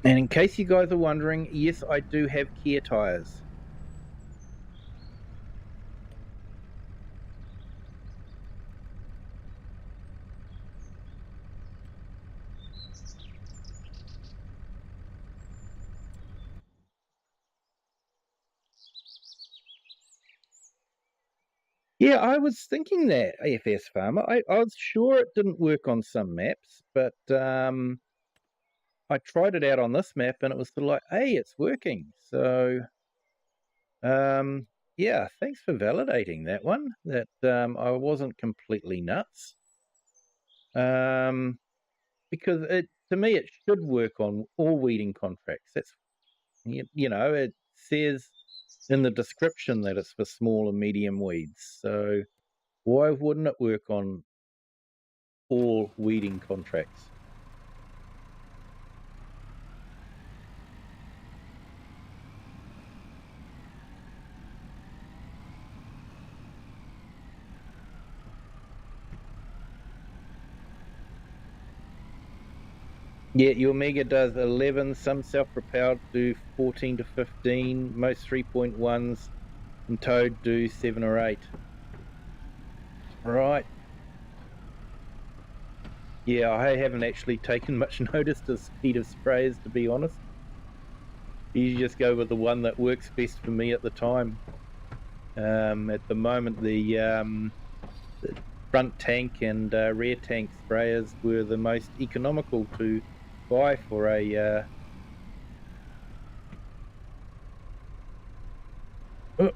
And in case you guys are wondering, yes, I do have Kia tires. Yeah, I was thinking that, AFS Farmer. I was sure it didn't work on some maps, but I tried it out on this map and it was sort of like, hey, it's working. So yeah, thanks for validating that one, that I wasn't completely nuts. Because to me, it should work on all weeding contracts. That's, you know, it says in the description that it's for small and medium weeds. So why wouldn't it work on all weeding contracts? Yeah, your Mega does 11, some self-propelled do 14 to 15, most 3.1s and towed do 7 or 8. Right. Yeah, I haven't actually taken much notice to the speed of sprayers, to be honest. You just go with the one that works best for me at the time. At the moment, the front tank and rear tank sprayers were the most economical to buy for a oh,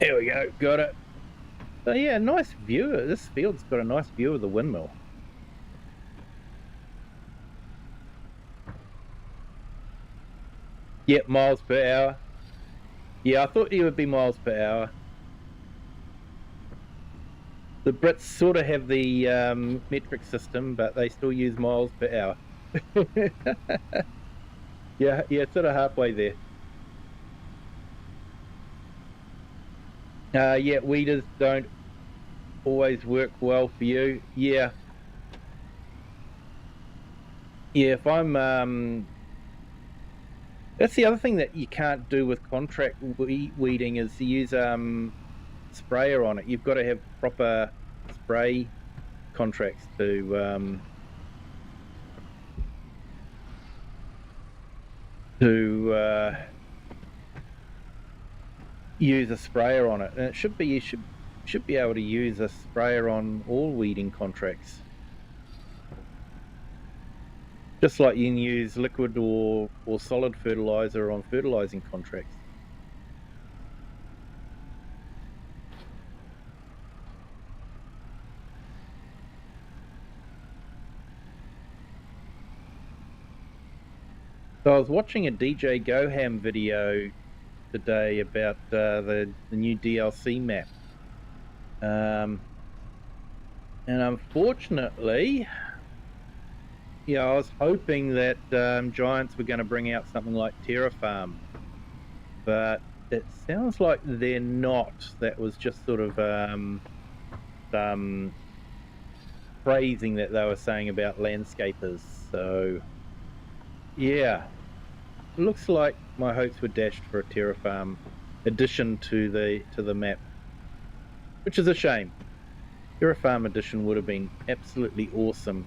There we go, got it. So yeah, nice view. This field's got a nice view of the windmill. Yep, miles per hour. Yeah, I thought you would be miles per hour. The Brits sort of have the metric system, but they still use miles per hour. Yeah, sort of halfway there. Yeah, weeders don't always work well for you. Yeah. Yeah, if I'm that's the other thing that you can't do with contract weeding is to use sprayer on it. You've got to have proper spray contracts to use a sprayer on it, and it should be you should be able to use a sprayer on all weeding contracts, just like you can use liquid or solid fertilizer on fertilizing contracts. So I was watching a DJ Goham video today about the new DLC map, and unfortunately, yeah, I was hoping that Giants were going to bring out something like Terra Farm, but it sounds like they're not. That was just sort of some phrasing that they were saying about landscapers. So yeah, looks like my hopes were dashed for a Terra Farm addition to the map, which is a shame. Terra Farm edition would have been absolutely awesome.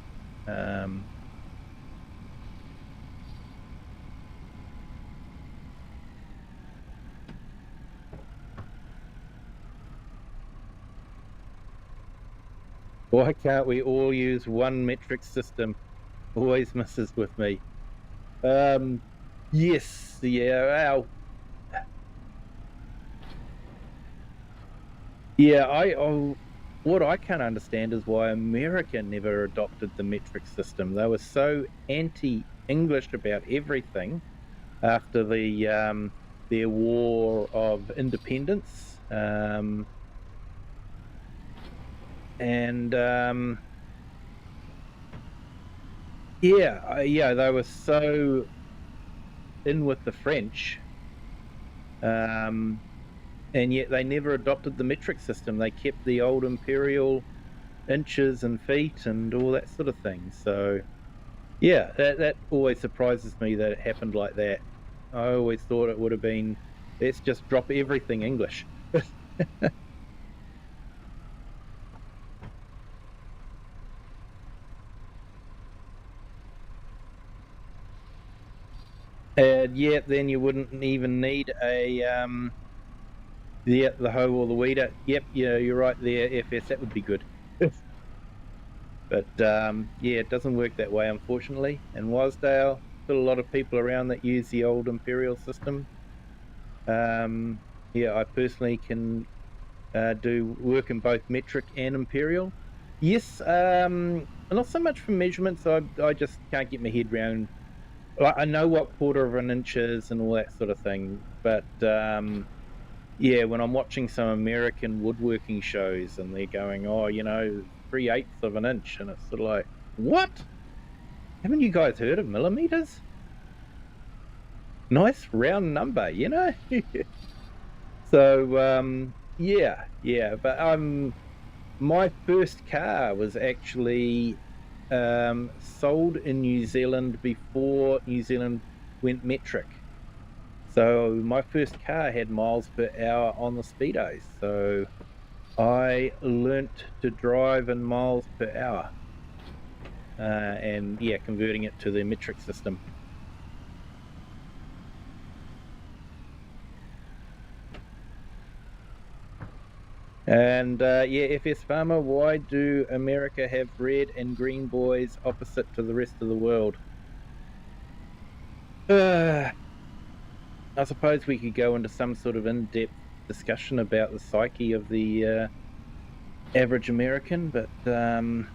Why can't we all use one metric system? Always misses with me. Yes, yeah, what I can't understand is why America never adopted the metric system. They were so anti-English about everything after their war of independence, yeah, they were so in with the French, and yet they never adopted the metric system. They kept the old imperial inches and feet and all that sort of thing. So yeah, that always surprises me that it happened like that. I always thought it would have been, let's just drop everything English. And yeah, then you wouldn't even need a the hoe or the weeder. Yep, yeah, you're right there, FS. That would be good. But yeah, it doesn't work that way, unfortunately. In Wasdale, still a lot of people around that use the old imperial system. Yeah, I personally can do work in both metric and imperial. Yes, not so much for measurements. I just can't get my head around. I know what quarter of an inch is and all that sort of thing, but yeah, when I'm watching some American woodworking shows and they're going, oh, 3/8 of an inch, and it's sort of like, what? Haven't you guys heard of millimeters? Nice round number, So yeah, but my first car was actually sold in New Zealand before New Zealand went metric. So my first car had miles per hour on the speedos. So I learnt to drive in miles per hour, and yeah, converting it to the metric system. And yeah, FS Farmer, why do America have red and green boys opposite to the rest of the world? I suppose we could go into some sort of in-depth discussion about the psyche of the average American, but I'm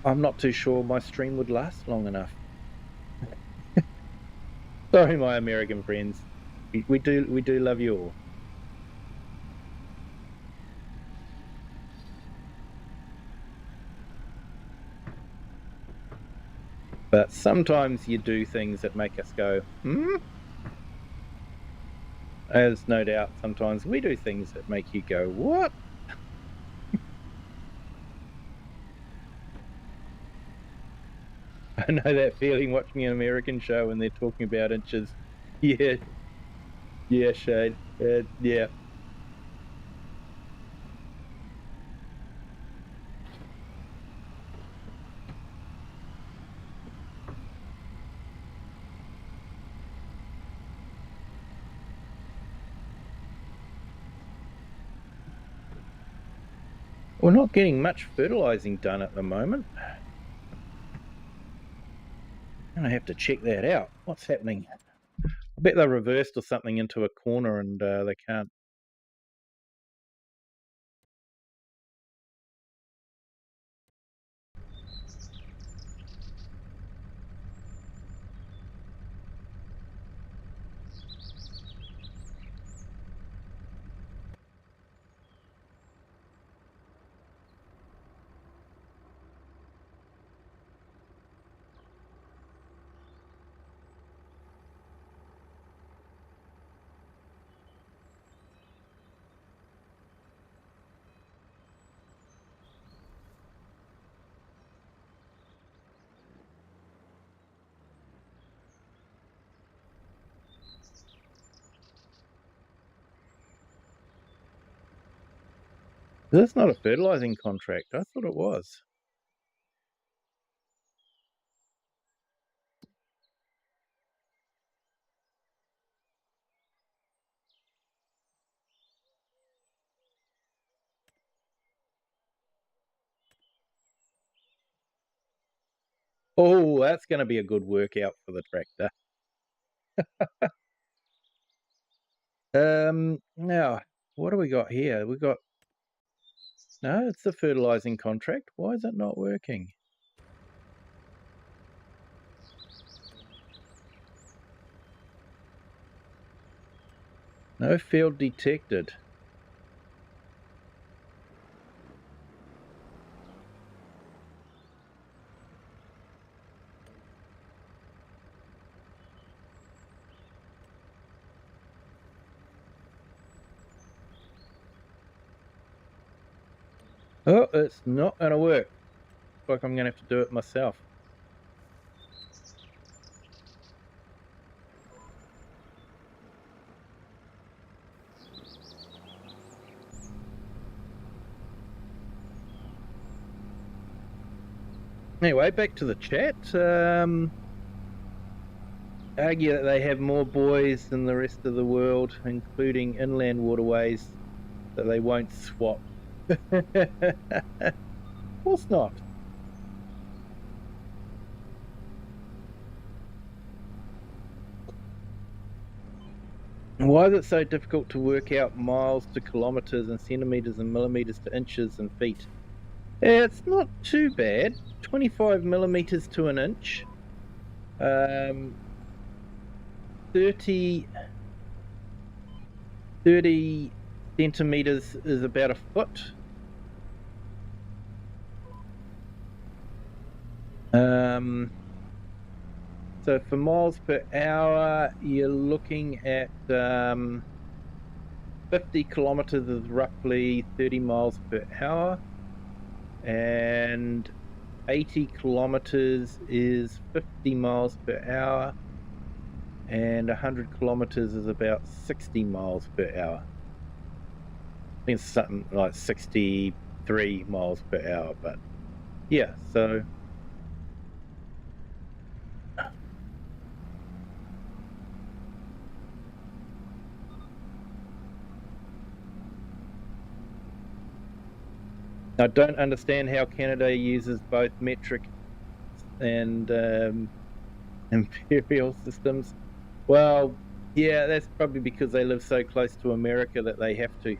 not too sure my stream would last long enough. Sorry, my American friends. We do love you all. But sometimes you do things that make us go, hmm? As no doubt sometimes we do things that make you go, what? I know that feeling watching an American show and they're talking about inches. Yeah. Yeah, Shane. Yeah. We're not getting much fertilizing done at the moment. I'm gonna have to check that out. What's happening? I bet they reversed or something into a corner and they can't. That's not a fertilizing contract. I thought it was. Oh, that's going to be a good workout for the tractor. Now, what do we got here? We got... No, it's the fertilizing contract. Why is it not working? No field detected. Oh, it's not going to work. Looks like I'm going to have to do it myself. Anyway, back to the chat. Argue that they have more buoys than the rest of the world, including inland waterways, that they won't swap. Of course not. Why is it so difficult to work out miles to kilometres and centimetres and millimetres to inches and feet? It's not too bad. 25 millimetres to an inch. 30 centimetres is about a foot. So for miles per hour, you're looking at 50 kilometres is roughly 30 miles per hour, and 80 kilometres is 50 miles per hour, and 100 kilometres is about 60 miles per hour. I think it's something like 63 miles per hour, but yeah, so... I don't understand how Canada uses both metric and imperial systems. Well, Yeah, that's probably because they live so close to America that they have to.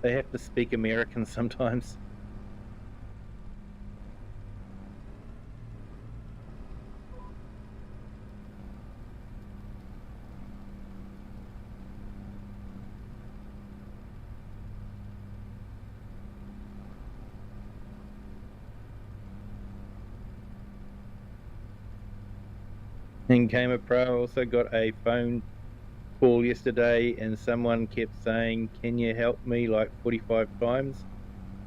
They have to speak American sometimes. And Gamer Pro also got a phone call yesterday, and someone kept saying, "Can you help me?" like 45 times.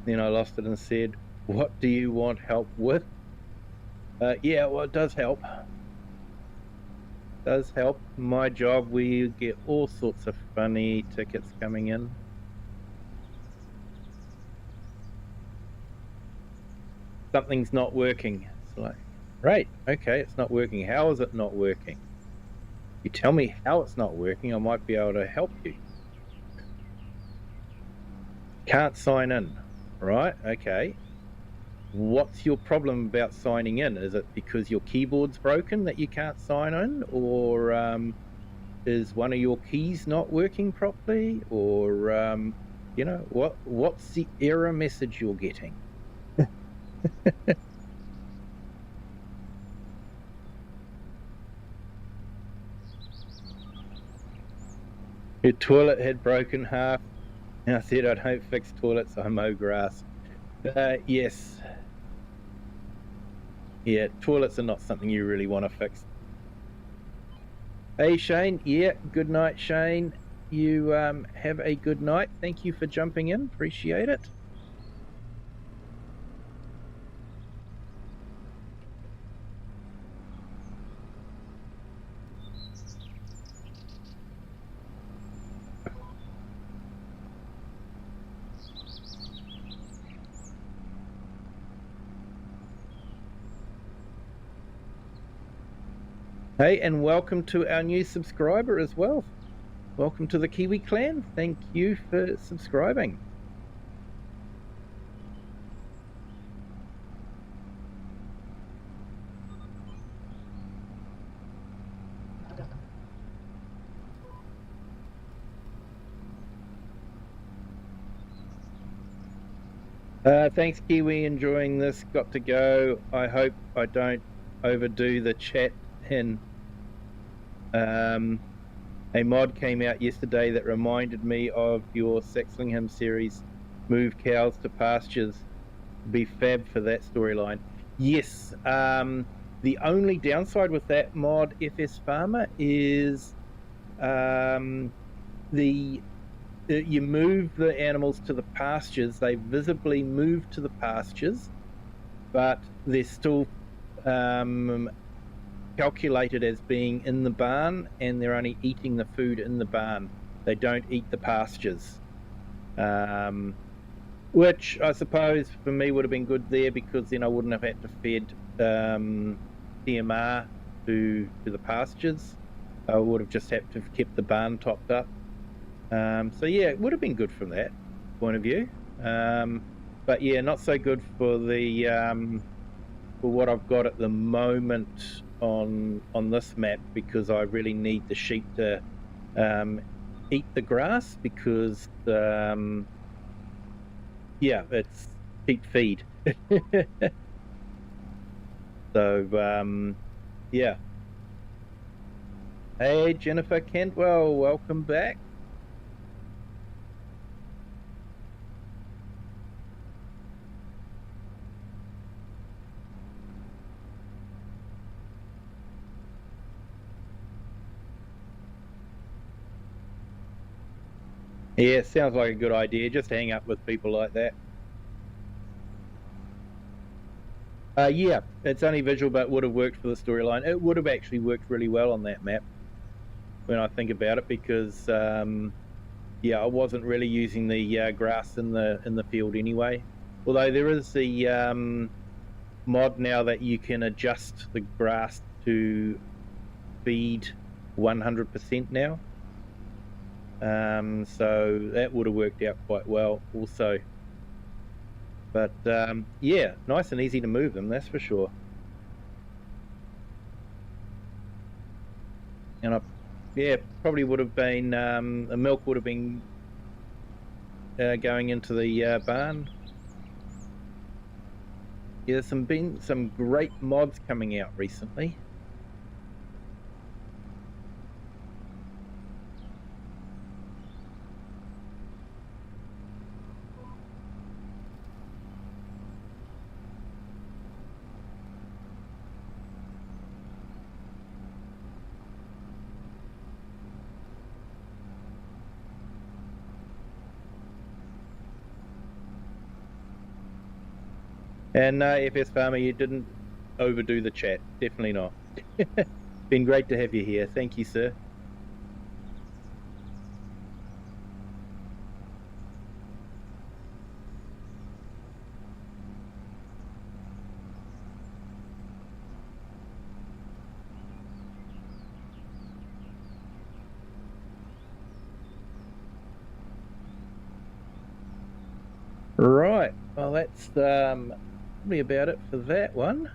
Then I lost it and said, "What do you want help with?" Yeah, well, it does help. Does help. My job, we get all sorts of funny tickets coming in. Something's not working. It's like, right, okay, it's not working. How is it not working? You tell me how it's not working, I might be able to help you. Can't sign in, right? Okay. What's your problem about signing in? Is it because your keyboard's broken that you can't sign in, or is one of your keys not working properly, or you know, what's the error message you're getting? Your toilet had broken half, and I said I don't fix toilets, I mow grass. Yes. Yeah, toilets are not something you really want to fix. Hey Shane, yeah, good night Shane. You have a good night. Thank you for jumping in, appreciate it. Hey, and welcome to our new subscriber as well. Welcome to the Kiwi clan. Thank you for subscribing. Thanks, Kiwi. Enjoying this. Got to go. I hope I don't overdo the chat. And a mod came out yesterday that reminded me of your Saxlingham series, Move Cows to Pastures. Be fab for that storyline. Yes. The only downside with that mod, FS Farmer, is you move the animals to the pastures. They visibly move to the pastures, but they're still calculated as being in the barn, and they're only eating the food in the barn. They don't eat the pastures, which I suppose for me would have been good there, because then I wouldn't have had to feed TMR to the pastures. I would have just had to have kept the barn topped up. So yeah, it would have been good from that point of view. But yeah, not so good for the for what I've got at the moment on this map, because I really need the sheep to eat the grass, because yeah, it's sheep feed. So yeah. Hey Jennifer Cantwell, welcome back. Yeah, sounds like a good idea. Just hang up with people like that. Yeah, it's only visual, but would have worked for the storyline. It would have actually worked really well on that map, when I think about it, because yeah, I wasn't really using the grass in the field anyway. Although there is the mod now that you can adjust the grass to feed 100% now. So that would have worked out quite well also. But yeah, nice and easy to move them, that's for sure. And Yeah, probably would have been the milk would have been going into the barn. Yeah, there's been some great mods coming out recently. And FS Farmer, you didn't overdo the chat. Definitely not. Been great to have you here. Thank you, sir. Right. Well, that's probably about it for that one.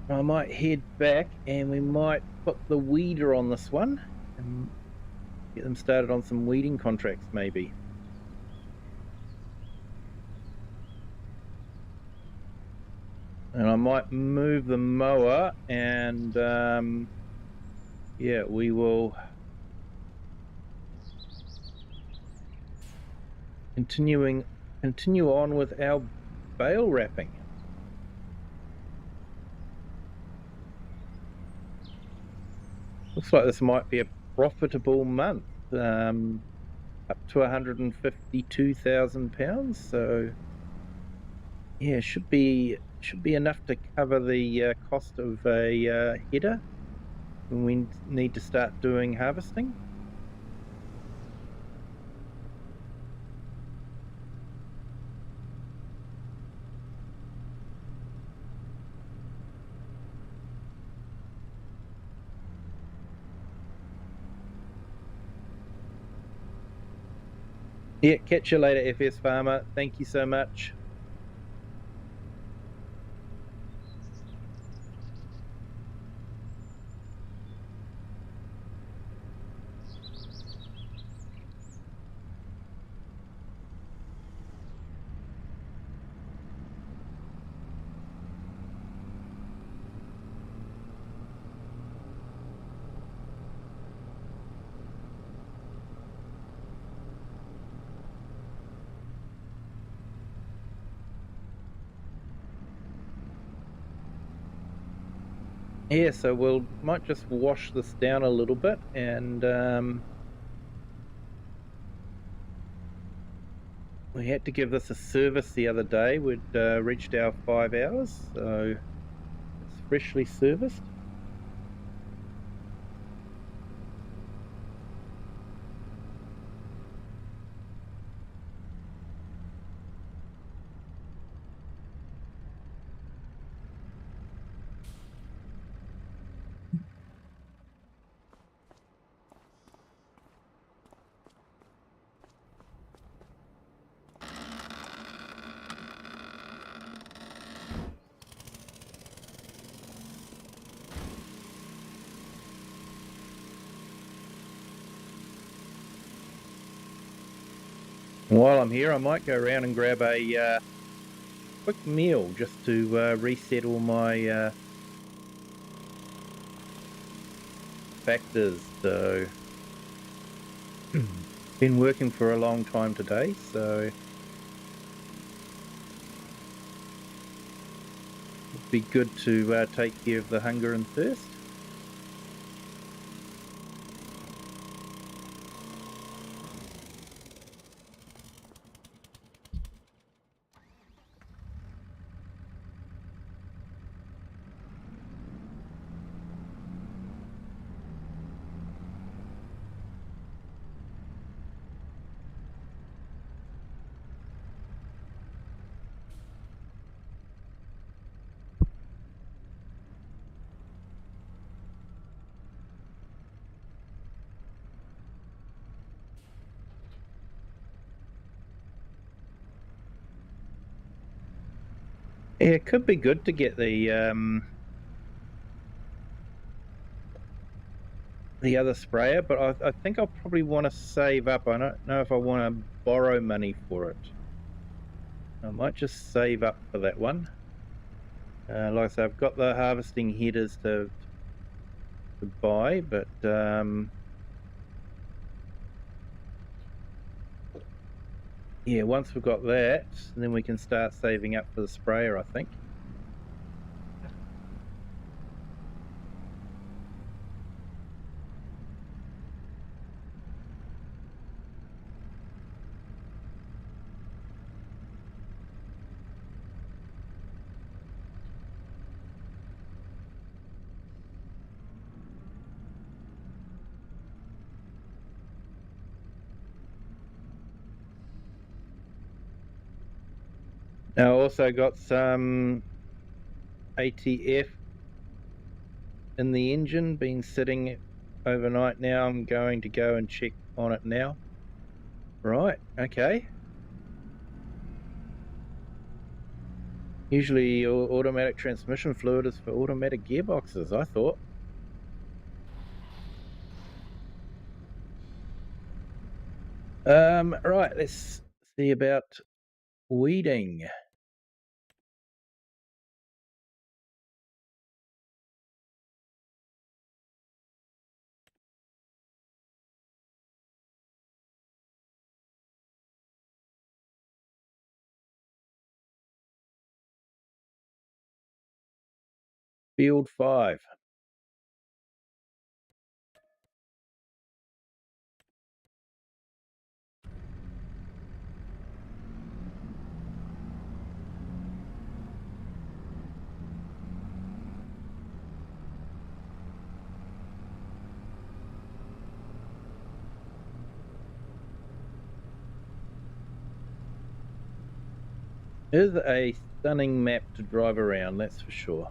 I might head back and we might put the weeder on this one and get them started on some weeding contracts, maybe. And I might move the mower and yeah, we will continue on with our bale wrapping. Looks like this might be a profitable month, up to £152,000. So yeah, should be enough to cover the cost of a header when we need to start doing harvesting. Yeah, catch you later, FS Farmer. Thank you so much. Yeah, so might just wash this down a little bit and we had to give this a service the other day. We'd reached our 5 hours, so it's freshly serviced. While I'm here, I might go around and grab a quick meal just to reset all my factors. So, been working for a long time today, so it'd be good to take care of the hunger and thirst. Yeah, it could be good to get the other sprayer, but I think I'll probably want to save up. I don't know if I want to borrow money for it. I might just save up for that one. Like I said, I've got the harvesting headers to buy, but yeah, once we've got that, then we can start saving up for the sprayer, I think. Now, I also got some ATF in the engine, been sitting overnight now. I'm going to go and check on it now. Right, okay. Usually automatic transmission fluid is for automatic gearboxes, I thought. Right, let's see about weeding. Field 5. Is a stunning map to drive around, that's for sure.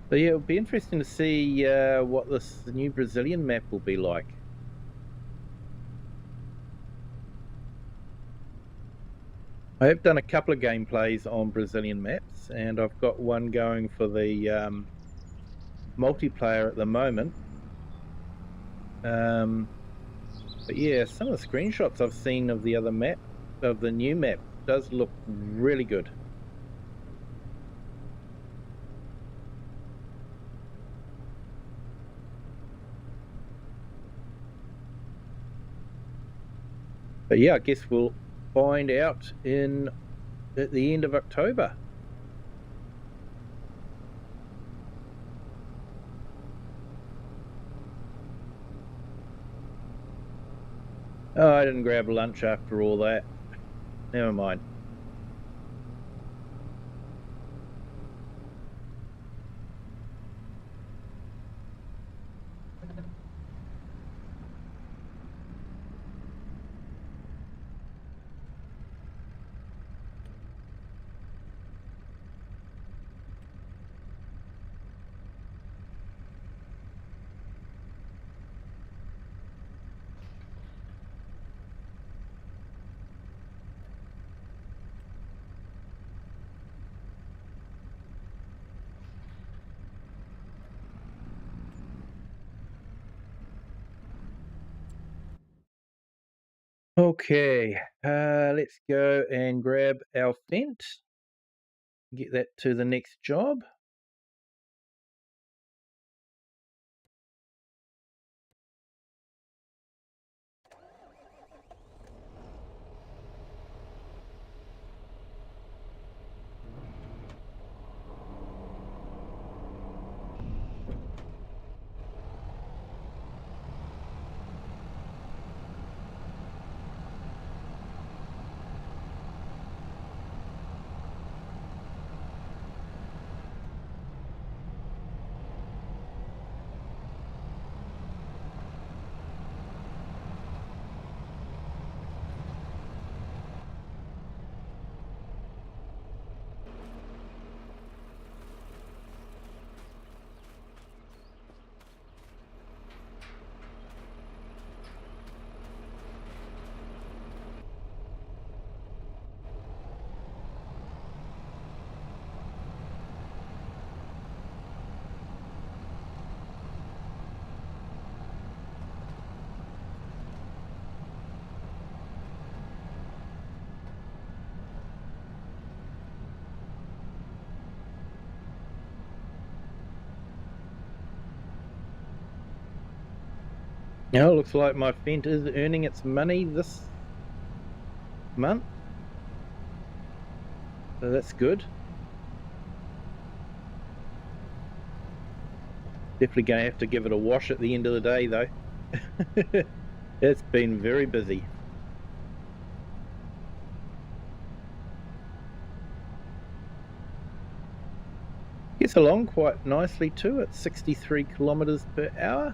So yeah, it'll be interesting to see what this new Brazilian map will be like. I have done a couple of gameplays on Brazilian maps, and I've got one going for the multiplayer at the moment. But yeah, some of the screenshots I've seen of the other map, of the new map, does look really good. But yeah, I guess we'll find out at the end of October. Oh, I didn't grab lunch after all that. Never mind. Okay, let's go and grab our fence. Get that to the next job. Now it looks like my Fent is earning its money this month, so that's good. Definitely going to have to give it a wash at the end of the day, though. It's been very busy. Gets along quite nicely too at 63 kilometers per hour.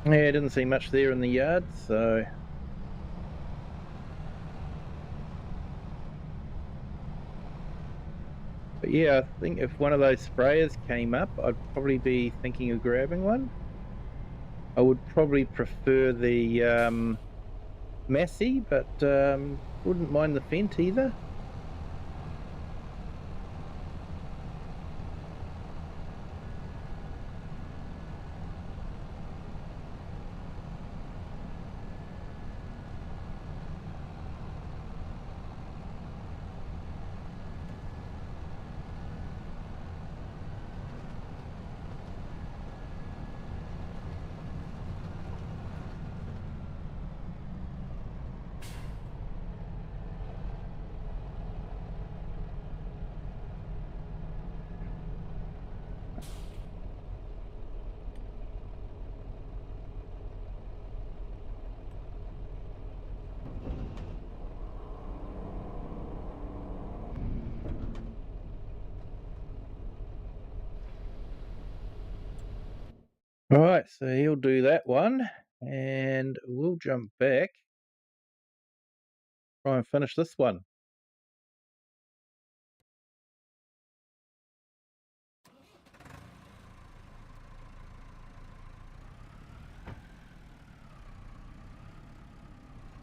Yeah, I didn't see much there in the yard, so. But yeah, I think if one of those sprayers came up, I'd probably be thinking of grabbing one. I would probably prefer the Massey, but wouldn't mind the Fent either. All right, so he'll do that one, and we'll jump back, try and finish this one.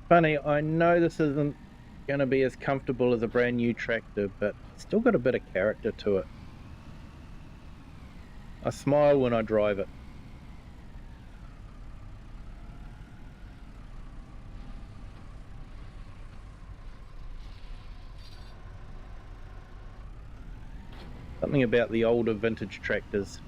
Funny, I know this isn't going to be as comfortable as a brand new tractor, but it's still got a bit of character to it. I smile when I drive it. Something about the older vintage tractors.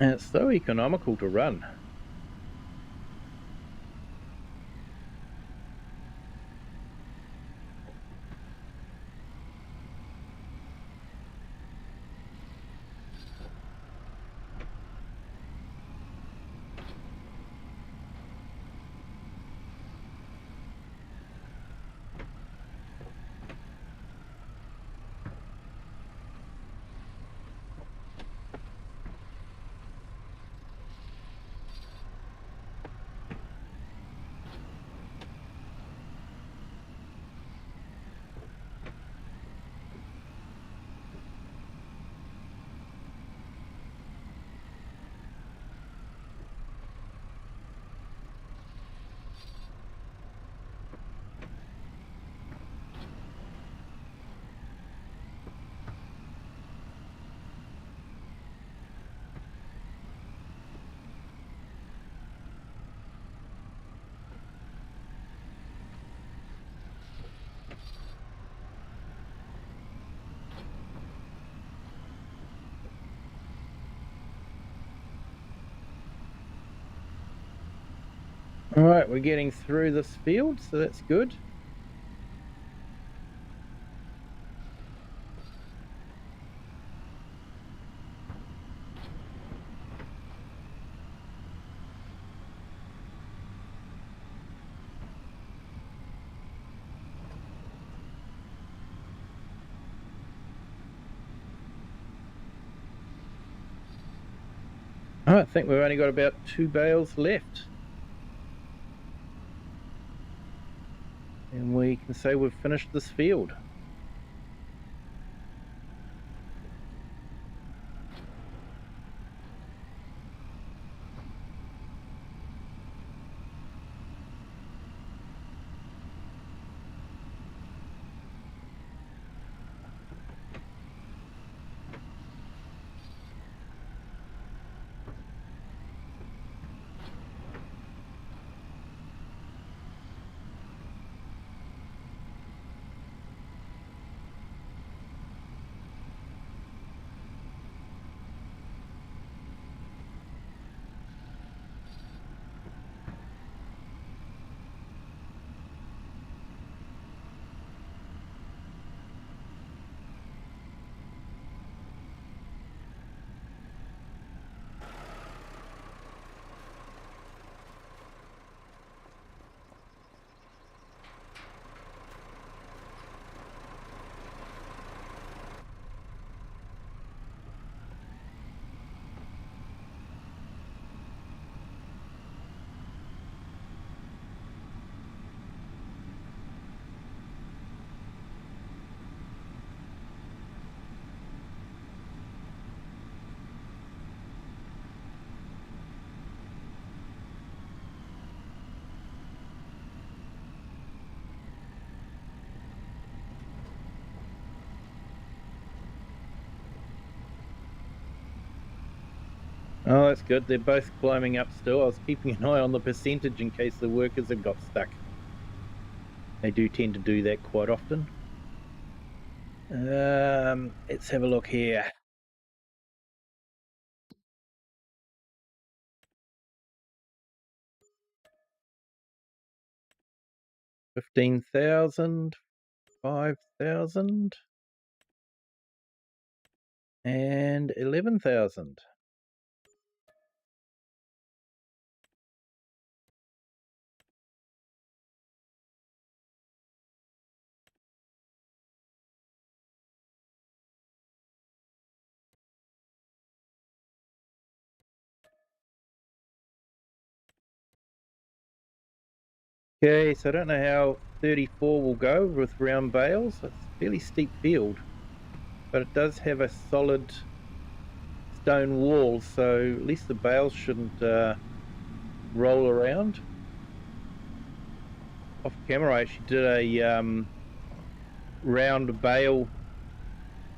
And it's so economical to run. All right, we're getting through this field, so that's good. I think we've only got about 2 bales left. And we can say we've finished this field. Oh, that's good. They're both climbing up still. I was keeping an eye on the percentage in case the workers had got stuck. They do tend to do that quite often. Let's have a look here. $15,000, 5,000, and 11,000. Okay, so I don't know how 34 will go with round bales. It's a fairly steep field, but it does have a solid stone wall, so at least the bales shouldn't roll around. Off camera, I actually did a round bale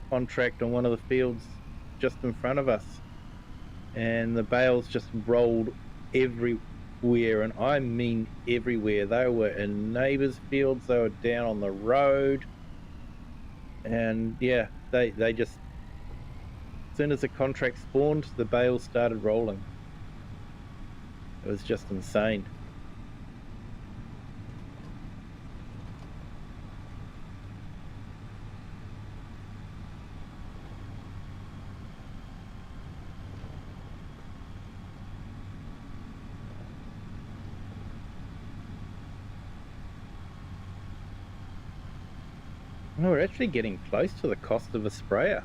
contract on one of the fields just in front of us, and the bales just rolled everywhere, and I mean everywhere. They were in neighbors' fields, they were down on the road, and yeah, they just, as soon as the contract spawned, the bales started rolling. It was just insane. Oh, we're actually getting close to the cost of a sprayer.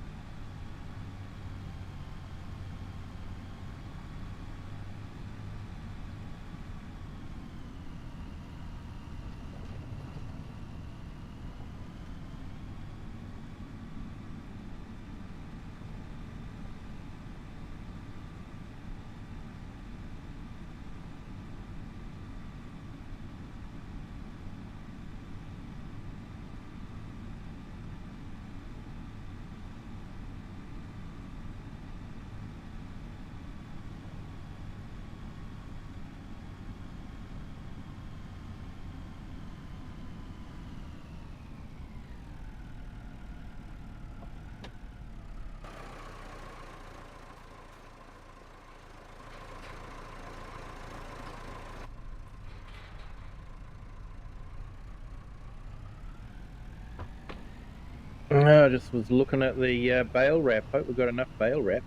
I just was looking at the bale wrap. Hope we've got enough bale wrap.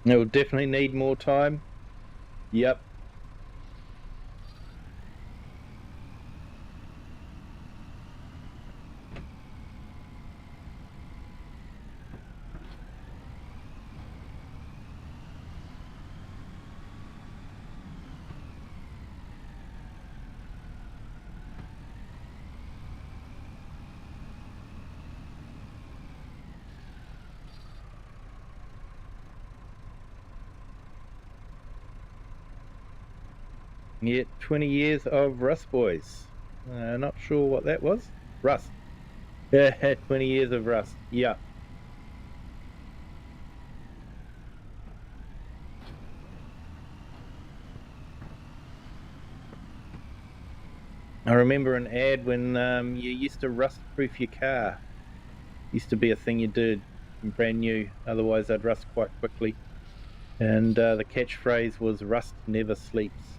It will definitely need more time. Yep. Yeah, 20 years of Rust, boys. Not sure what that was. Rust. Yeah, 20 years of Rust. Yeah. I remember an ad when you used to rust proof your car. Used to be a thing you did brand new, otherwise they'd rust quite quickly. And the catchphrase was "Rust never sleeps."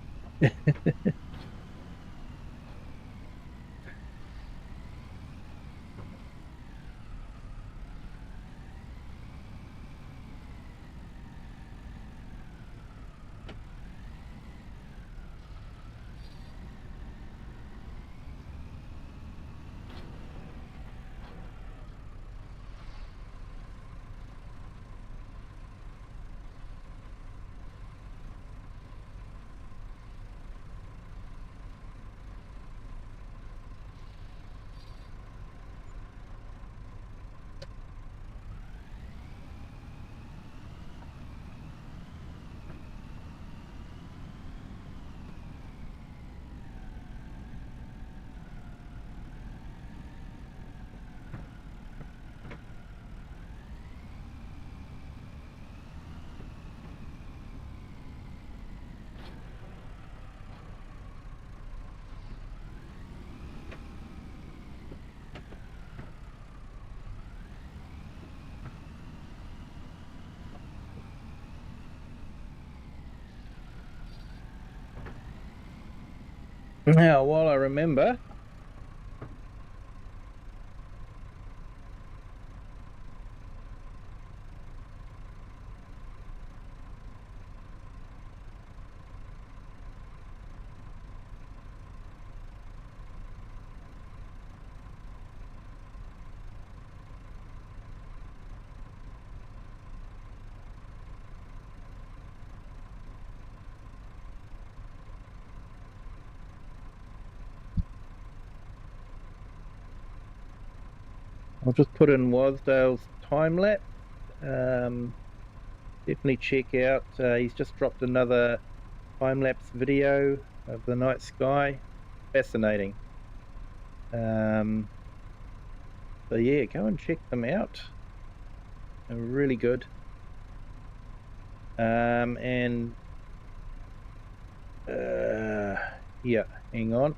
Now, while I remember, I'll just put in Wasdale's time lapse. Um, Definitely check out. He's just dropped another time lapse video of the night sky. Fascinating. Um, so yeah, go and check them out. They're really good. And yeah, hang on.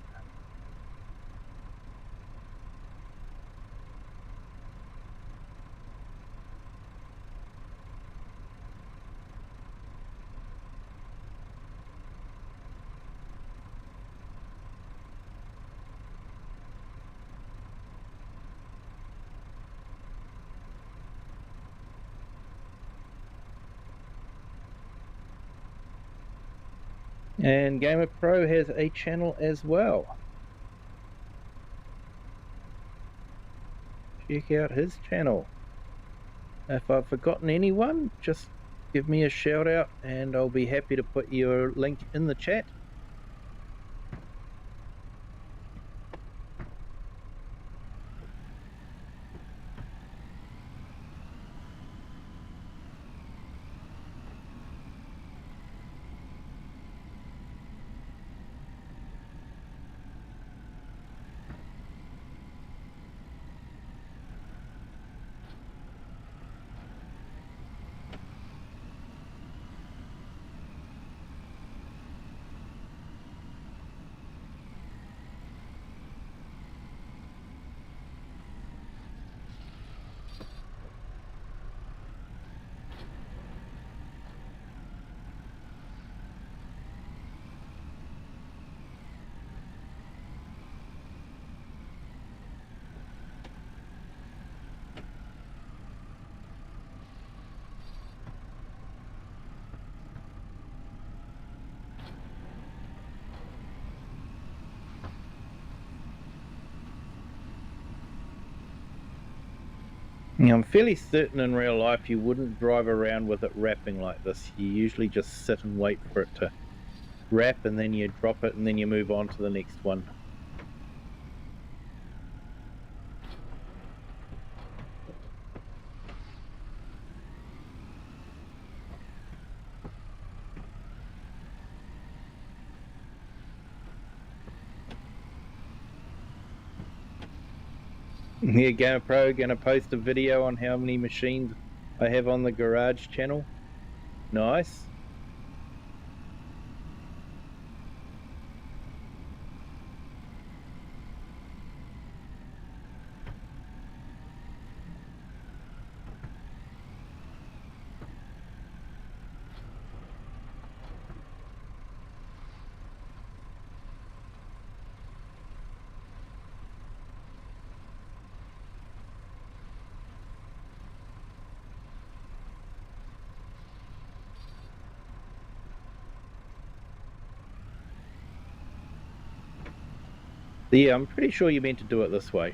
And Gamer Pro has a channel as well. Check out his channel. If I've forgotten anyone, just give me a shout out and I'll be happy to put your link in the chat. I'm fairly certain in real life you wouldn't drive around with it wrapping like this. You usually just sit and wait for it to wrap, and then you drop it, and then you move on to the next one. Yeah, GoPro gonna post a video on how many machines I have on the garage channel. Nice. Yeah, I'm pretty sure you meant to do it this way.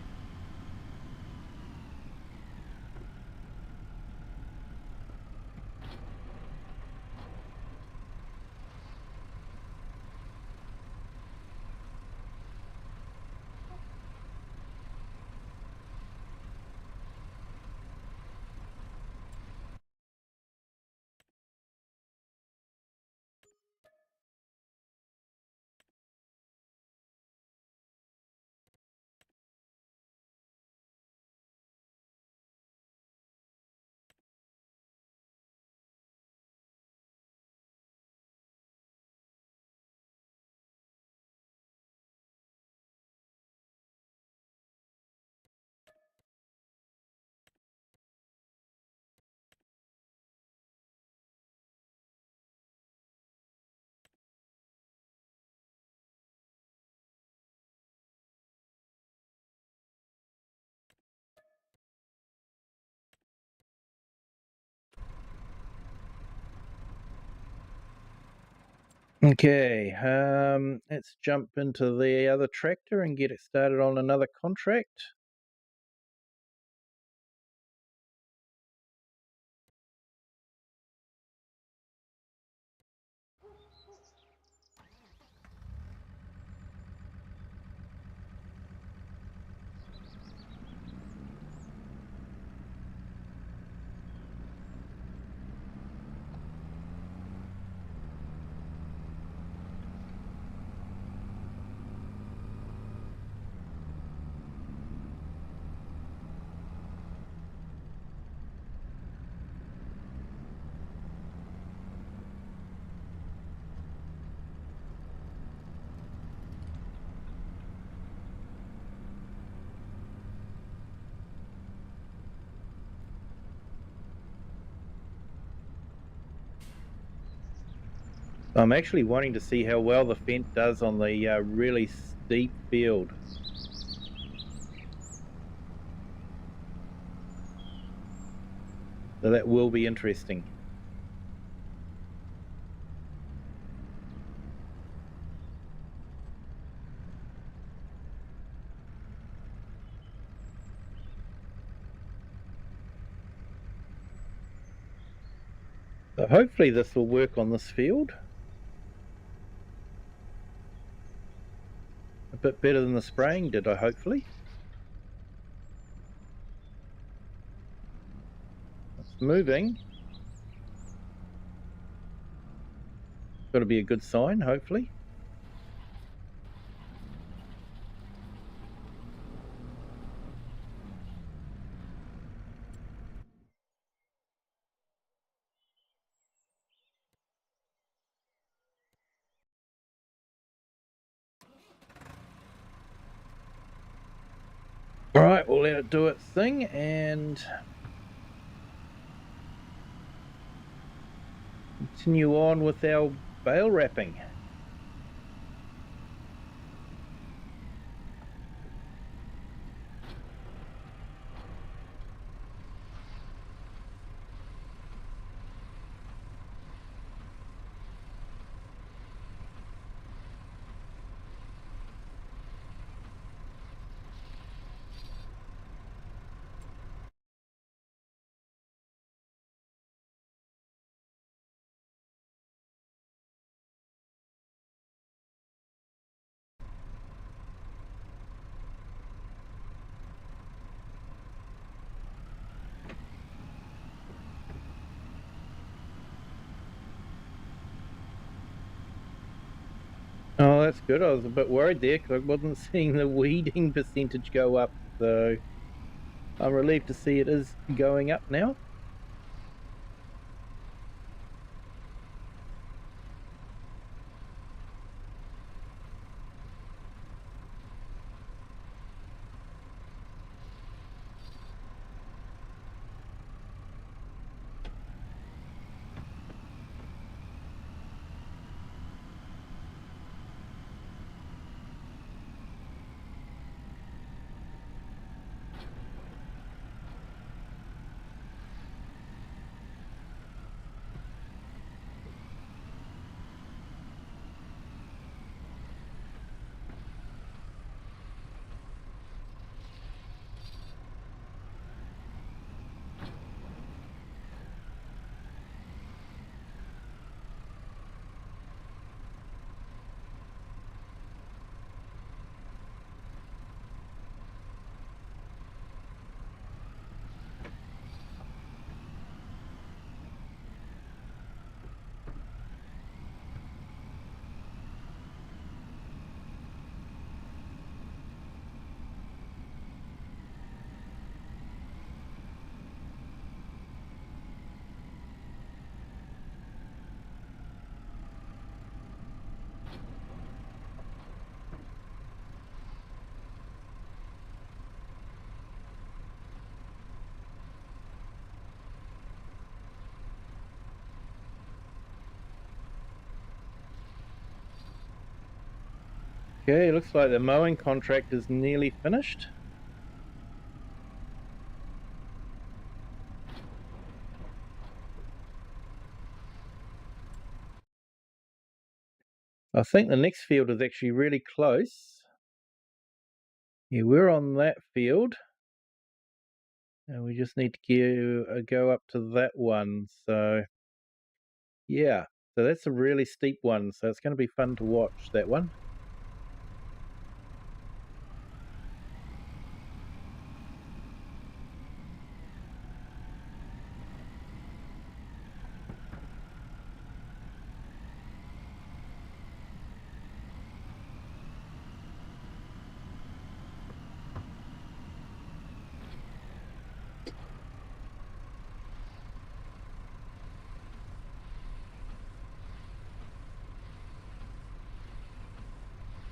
Okay, let's jump into the other tractor and get it started on another contract. I'm actually wanting to see how well the Fent does on the really steep field. So that will be interesting. So hopefully this will work on this field. A bit better than the spraying did, hopefully. It's moving. Got to be a good sign, hopefully. All right, we'll let it do its thing and continue on with our bale wrapping. Oh, that's good. I was a bit worried there because I wasn't seeing the weeding percentage go up. So I'm relieved to see it is going up now. Okay, looks like the mowing contract is nearly finished. I think the next field is actually really close. Yeah, we're on that field. And we just need to go up to that one. So, yeah. So that's a really steep one. So it's going to be fun to watch that one.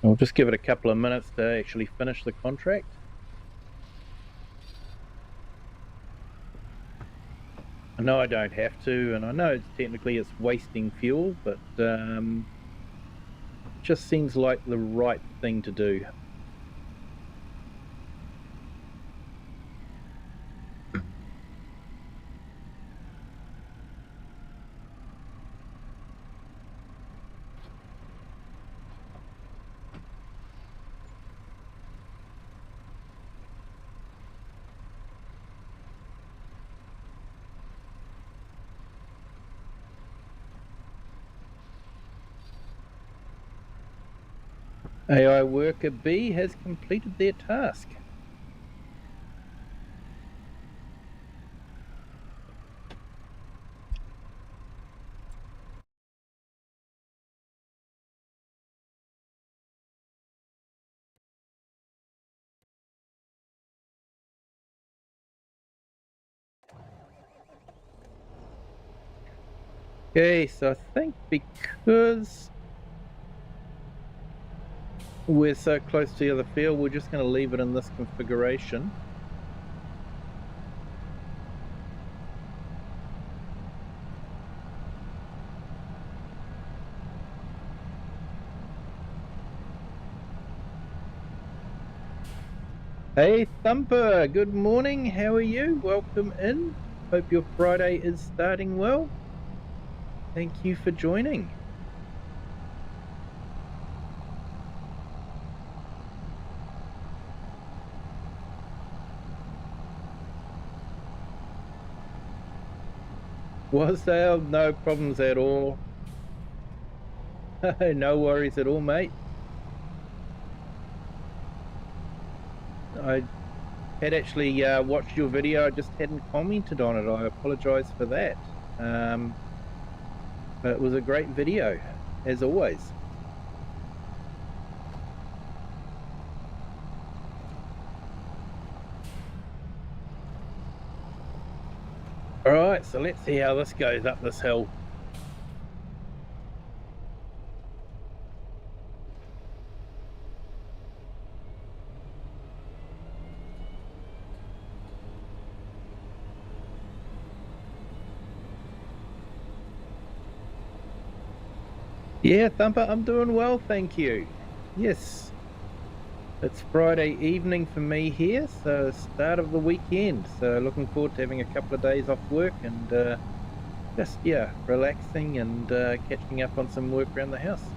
I'll just give it a couple of minutes to actually finish the contract. I know I don't have to, and I know technically it's wasting fuel, but it just seems like the right thing to do. AI worker B has completed their task. Okay, so I think because we're so close to the other field, we're just going to leave it in this configuration. Hey Thumper, good morning, how are you? Welcome in. Hope your Friday is starting well. Thank you for joining. Was there? No problems at all. No worries at all, mate. I had actually watched your video, I just hadn't commented on it. I apologize for that. But it was a great video, as always. Alright, so let's see how this goes up this hill. Yeah, Thumper, I'm doing well, thank you. Yes, it's Friday evening for me here, so start of the weekend. So looking forward to having a couple of days off work and just, yeah, relaxing and catching up on some work around the house.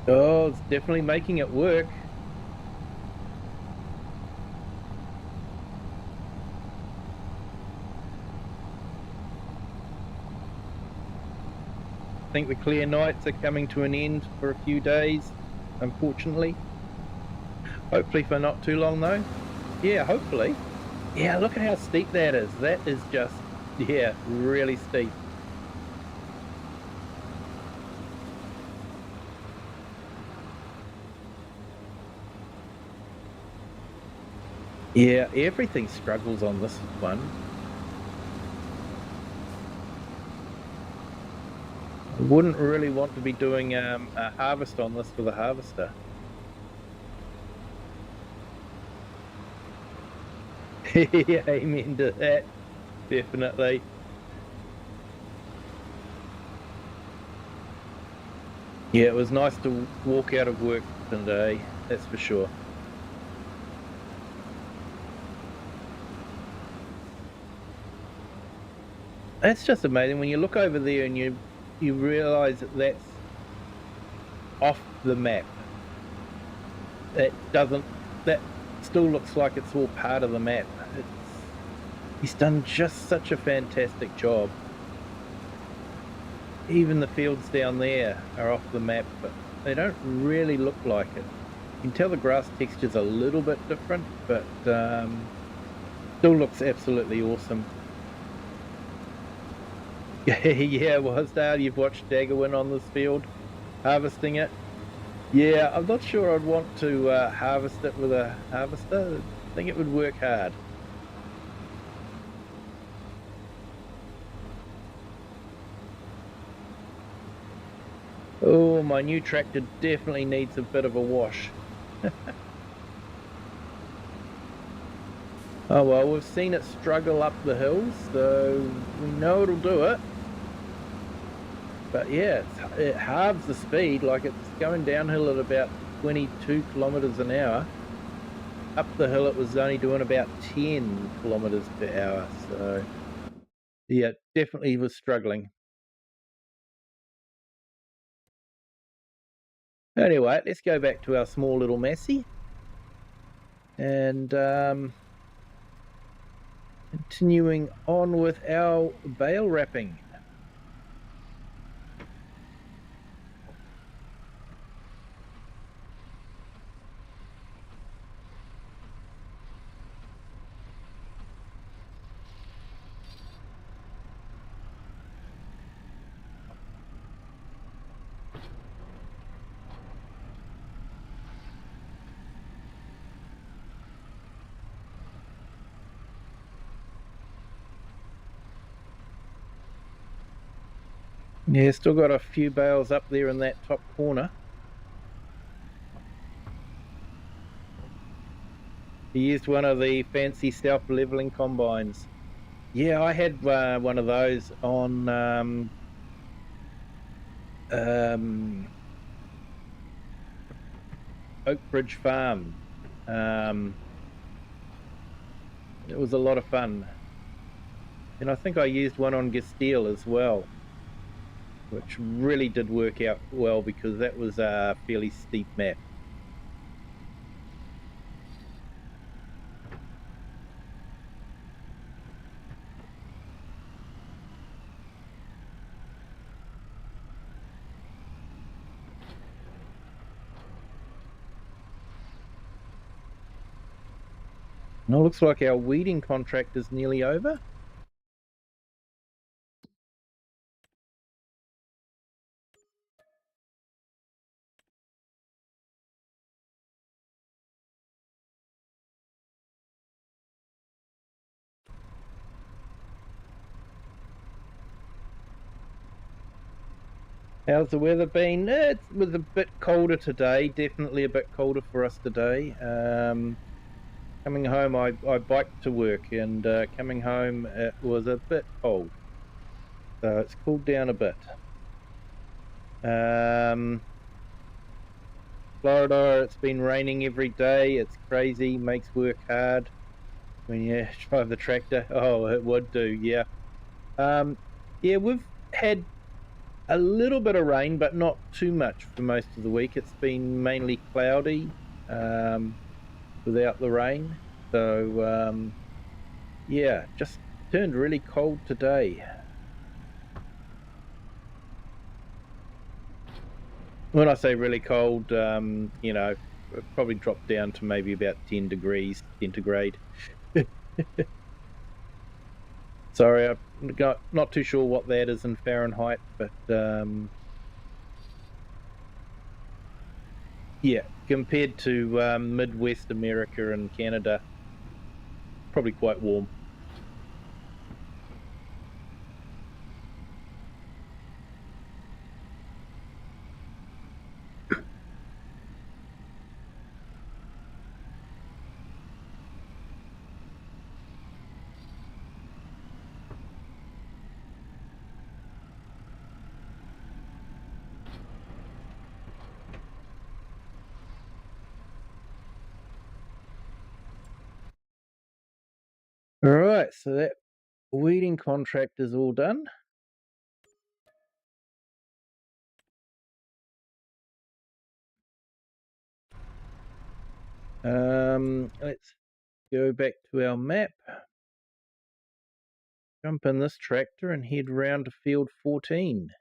Oh, it's definitely making it work. I think the clear nights are coming to an end for a few days, unfortunately. Hopefully for not too long though. Yeah, hopefully. Yeah, look at how steep that is. That is just, yeah, really steep. Yeah, everything struggles on this one. I wouldn't really want to be doing a harvest on this with a harvester. Yeah, amen to that. Definitely. Yeah, it was nice to walk out of work today, that's for sure. That's just amazing when you look over there and you realize that that's off the map. That doesn't that still looks like it's all part of the map. He's done just such a fantastic job. Even the fields down there are off the map, but they don't really look like it. You can tell the grass texture's a little bit different, but still looks absolutely awesome. Yeah, well, Dale, you've watched Dagger win on this field, harvesting it. Yeah, I'm not sure I'd want to harvest it with a harvester. I think it would work hard. Oh, my new tractor definitely needs a bit of a wash. Oh well, we've seen it struggle up the hills, so we know it'll do it. But yeah, it halves the speed, like it's going downhill at about 22 kilometers an hour. Up the hill, it was only doing about 10 kilometers per hour. So yeah, definitely was struggling. Anyway, let's go back to our small little Massey and continuing on with our bale wrapping. Yeah, still got a few bales up there in that top corner. He used one of the fancy self-leveling combines. Yeah, I had one of those on um, Oak Bridge Farm. Um, it was a lot of fun. And I think I used one on Gasteel as well, which really did work out well because that was a fairly steep map. And it looks like our weeding contract is nearly over. How's the weather been? It was a bit colder today, definitely a bit colder for us today. Coming home, I biked to work, and coming home, it was a bit cold. So it's cooled down a bit. Florida, it's been raining every day. It's crazy, makes work hard when you drive the tractor. Oh, it would do, yeah. Yeah, we've had a little bit of rain, but not too much for most of the week. It's been mainly cloudy, without the rain. So, yeah, just turned really cold today. When I say really cold, it probably dropped down to maybe about 10 degrees centigrade. Sorry, I'm not too sure what that is in Fahrenheit, but yeah, compared to Midwest America and Canada, probably quite warm. All right, so that weeding contract is all done. Let's go back to our map. Jump in this tractor and head round to field 14.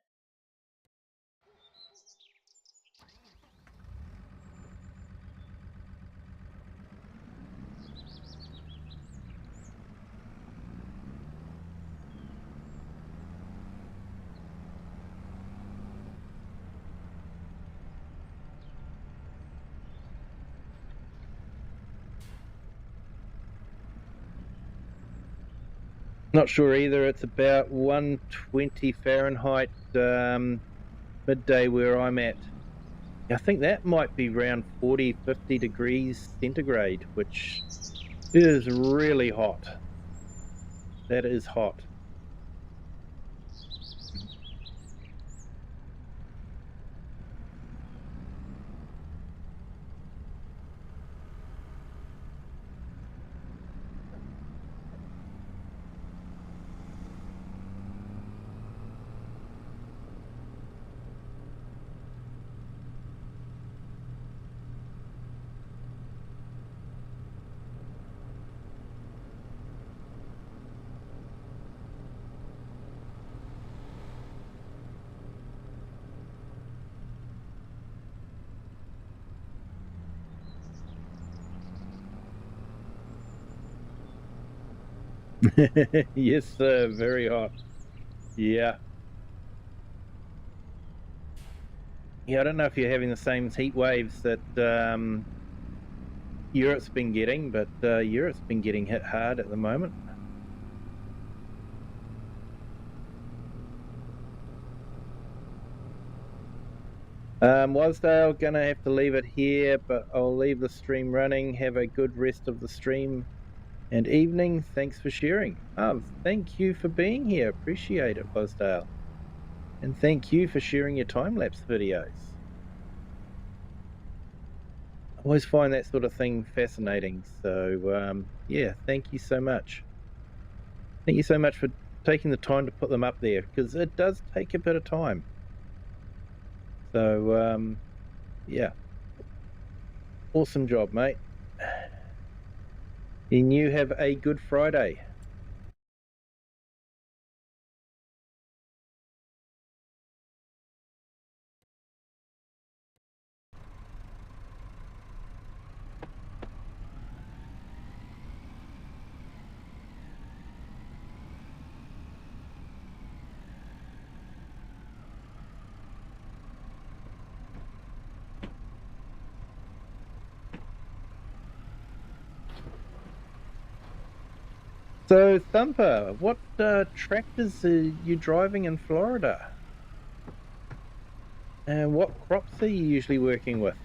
Not sure either. It's about 120 Fahrenheit midday where I'm at. I think that might be around 40, 50 degrees centigrade, which is really hot. That is hot. Yes, sir. Very hot. Yeah. Yeah, I don't know if you're having the same heat waves that Europe's been getting, but Europe's been getting hit hard at the moment. Wasdale, gonna have to leave it here, but I'll leave the stream running. Have a good rest of the stream and evening. Thanks for sharing. Thank you for being here. Appreciate it, Wasdale. And thank you for sharing your time-lapse videos. I always find that sort of thing fascinating. So, yeah, thank you so much. Thank you so much for taking the time to put them up there, because it does take a bit of time. So, yeah. Awesome job, mate. And you have a good Friday. So, Thumper, what tractors are you driving in Florida? And what crops are you usually working with?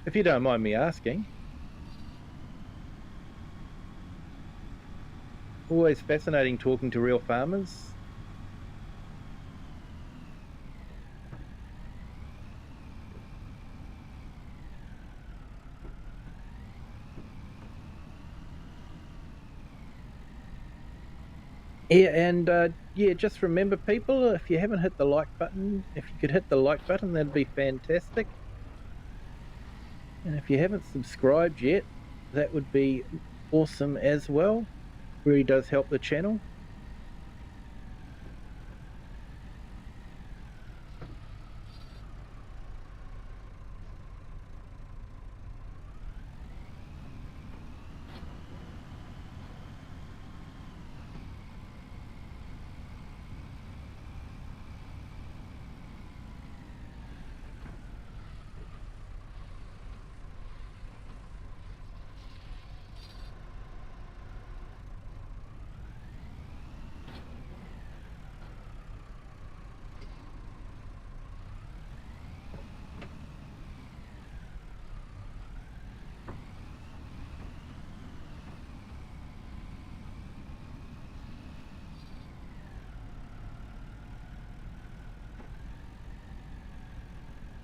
If you don't mind me asking. Always fascinating talking to real farmers. Yeah, and yeah, just remember, people, if you haven't hit the like button, if you could hit the like button, that'd be fantastic. And if you haven't subscribed yet, that would be awesome as well. Really does help the channel.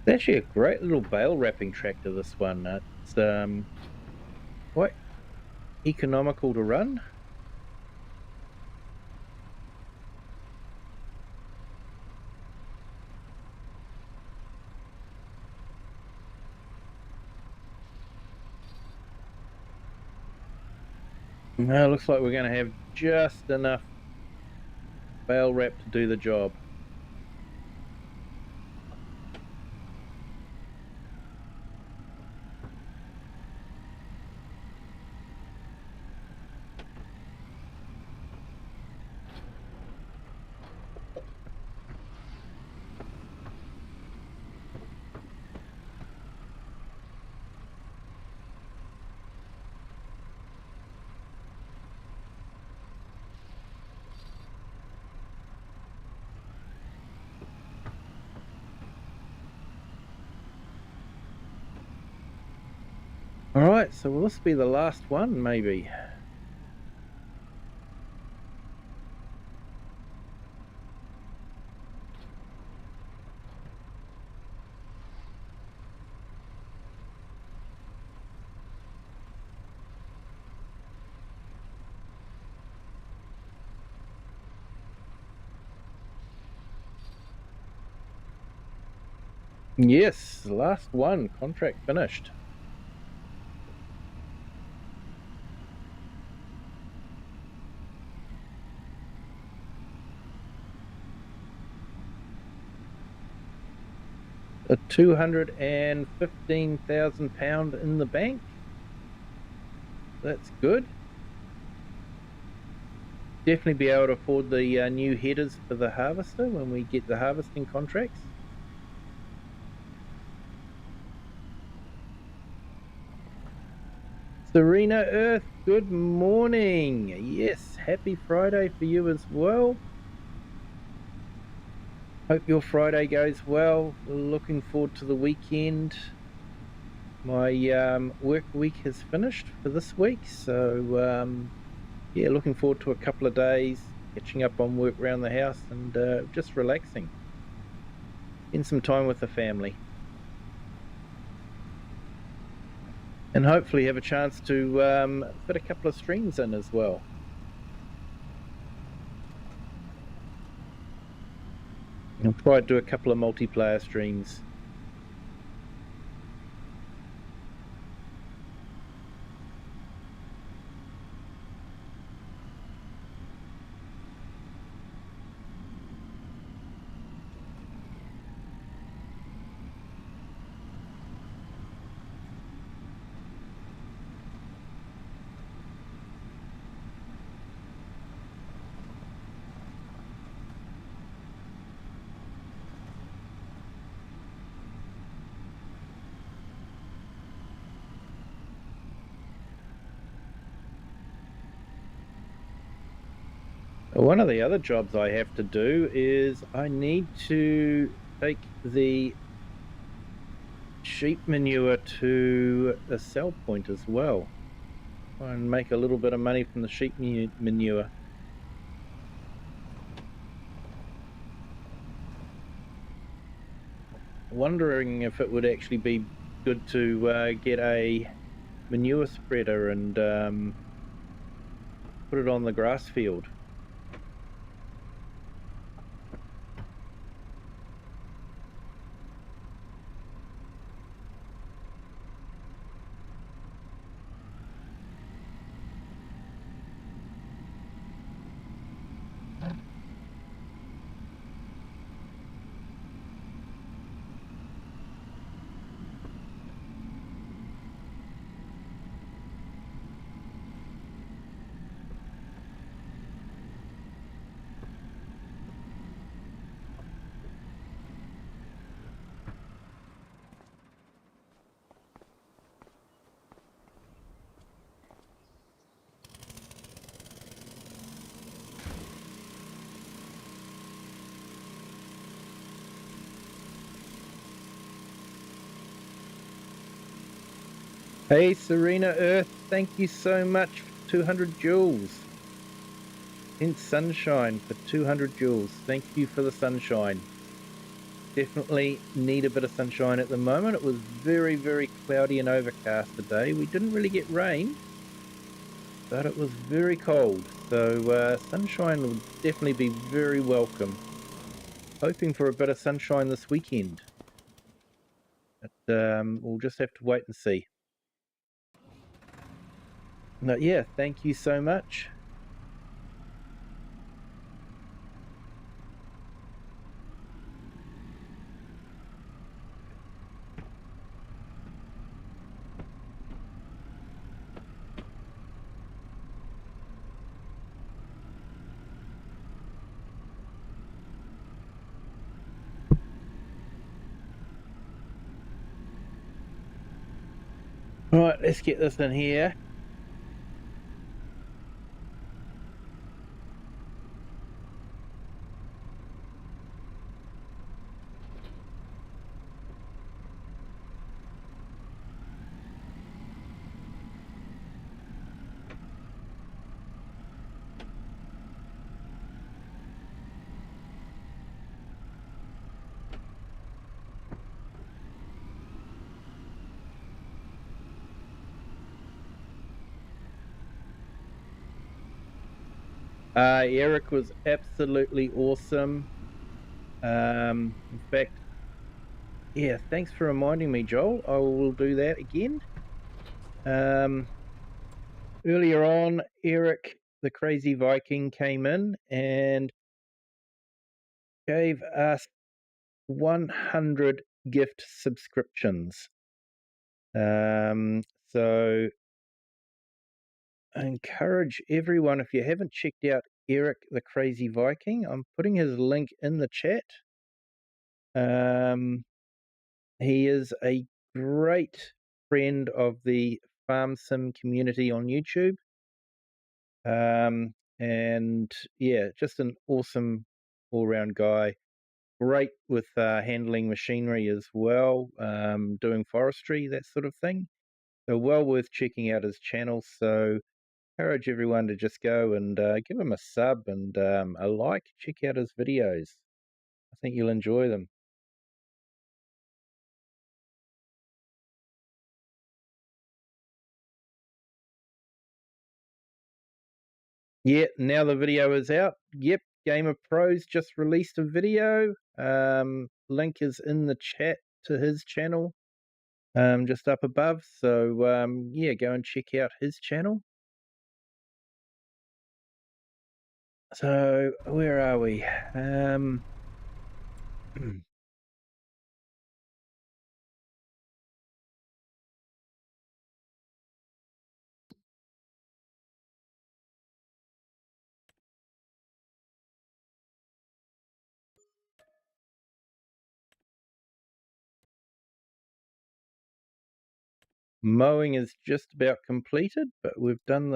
It's actually a great little bale wrapping tractor, this one. It's quite economical to run. Now, looks like we're going to have just enough bale wrap to do the job. All right, so will this be the last one, maybe? Yes, last one, contract finished. A £215,000 in the bank. That's good. Definitely be able to afford the new headers for the harvester when we get the harvesting contracts. Serena Earth, good morning. Yes, happy Friday for you as well. Hope your Friday goes well. Looking forward to the weekend. My work week has finished for this week, so yeah, looking forward to a couple of days, catching up on work around the house and just relaxing. Spend some time with the family. And hopefully have a chance to fit a couple of streams in as well. I'll try to do a couple of multiplayer streams. One of the other jobs I have to do is I need to take the sheep manure to a sell point as well. Try and make a little bit of money from the sheep manure. Wondering if it would actually be good to get a manure spreader and put it on the grass field. Hey, Serena Earth, thank you so much for 200 joules. In sunshine for 200 joules. Thank you for the sunshine. Definitely need a bit of sunshine at the moment. It was very, very cloudy and overcast today. We didn't really get rain, but it was very cold. So sunshine would definitely be very welcome. Hoping for a bit of sunshine this weekend. But we'll just have to wait and see. No, yeah, thank you so much. All right, let's get this in here. Eric was absolutely awesome. In fact, yeah, thanks for reminding me, Joel. I will do that again. Earlier on, Eric, the crazy Viking, came in and gave us 100 gift subscriptions. So I encourage everyone, if you haven't checked out Eric, the crazy Viking, I'm putting his link in the chat. He is a great friend of the Farm Sim community on YouTube. And yeah, just an awesome all-round guy. Great with handling machinery as well, doing forestry, that sort of thing. So well worth checking out his channel. So encourage everyone to just go and give him a sub and a like. Check out his videos. I think you'll enjoy them. Yeah, now the video is out. Yep, Game of Pros just released a video. Link is in the chat to his channel, just up above. So yeah, go and check out his channel. So where are we? Mowing is just about completed, but we've done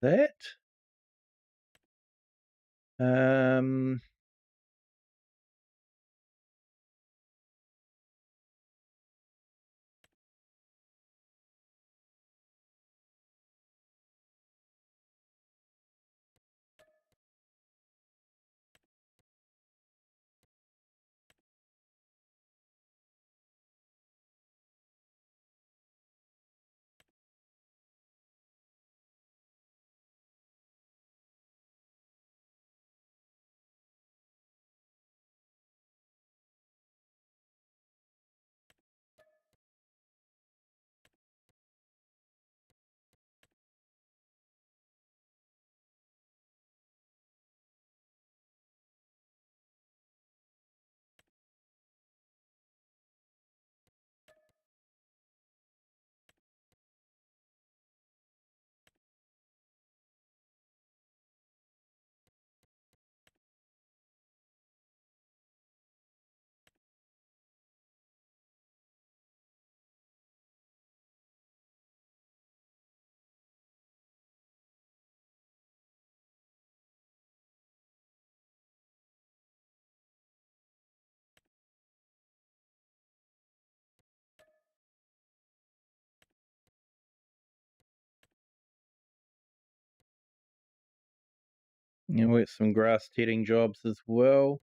that. And work some grass tedding jobs as well.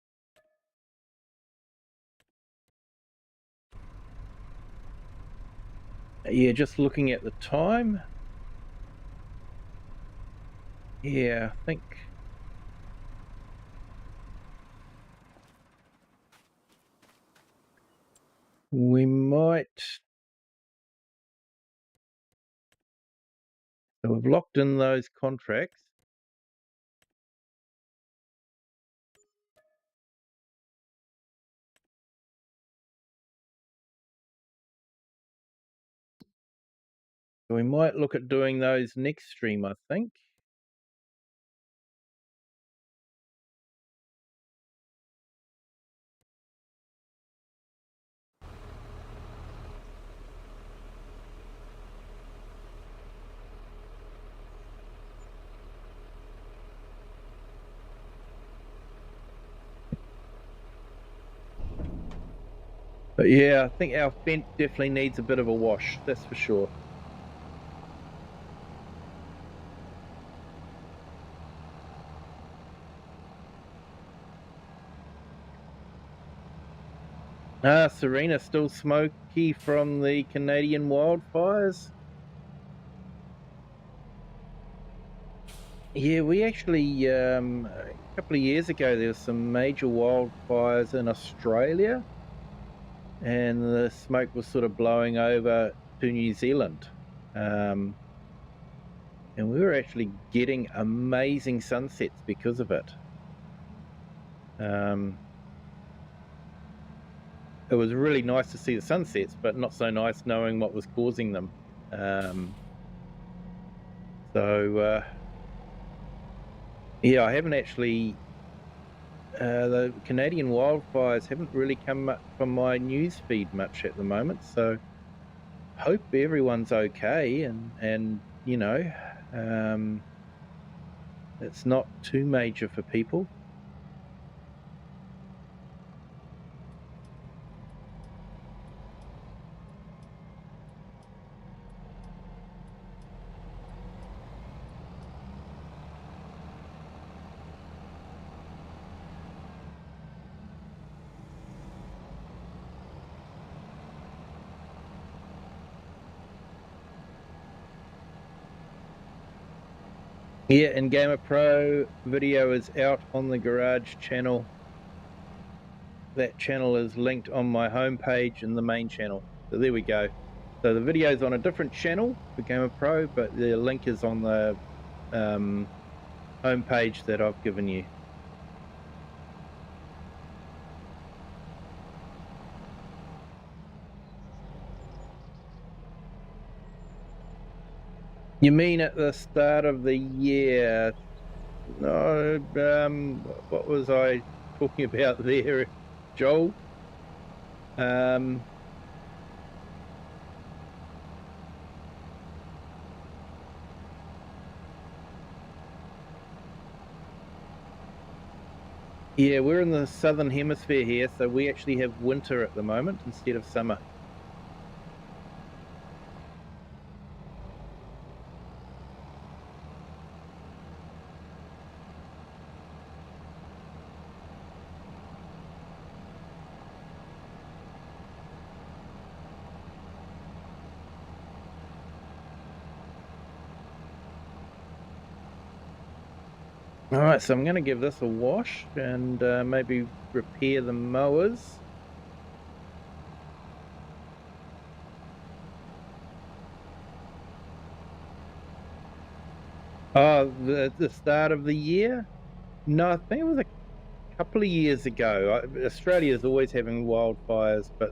Yeah, just looking at the time. Yeah, I think we might. So we've locked in those contracts. So we might look at doing those next stream, I think. But yeah, I think our fence definitely needs a bit of a wash, that's for sure. Serena, still smoky from the Canadian wildfires? Yeah, we actually, a couple of years ago, there was some major wildfires in Australia, and the smoke was sort of blowing over to New Zealand. And we were actually getting amazing sunsets because of it. It was really nice to see the sunsets, but not so nice knowing what was causing them. Yeah, I haven't actually. The Canadian wildfires haven't really come up from my news feed much at the moment, so hope everyone's okay, and you know, it's not too major for people. Yeah, and Gamer Pro video is out on the Garage channel. That channel is linked on my homepage in the main channel. So there we go. So the video is on a different channel for Gamer Pro, but the link is on the homepage that I've given you. You mean at the start of the year? No, what was I talking about there, Joel? Yeah, we're in the southern hemisphere here, so we actually have winter at the moment instead of summer. All right, so I'm going to give this a wash and maybe repair the mowers. Oh, the start of the year? No, I think it was a couple of years ago. Australia is always having wildfires, but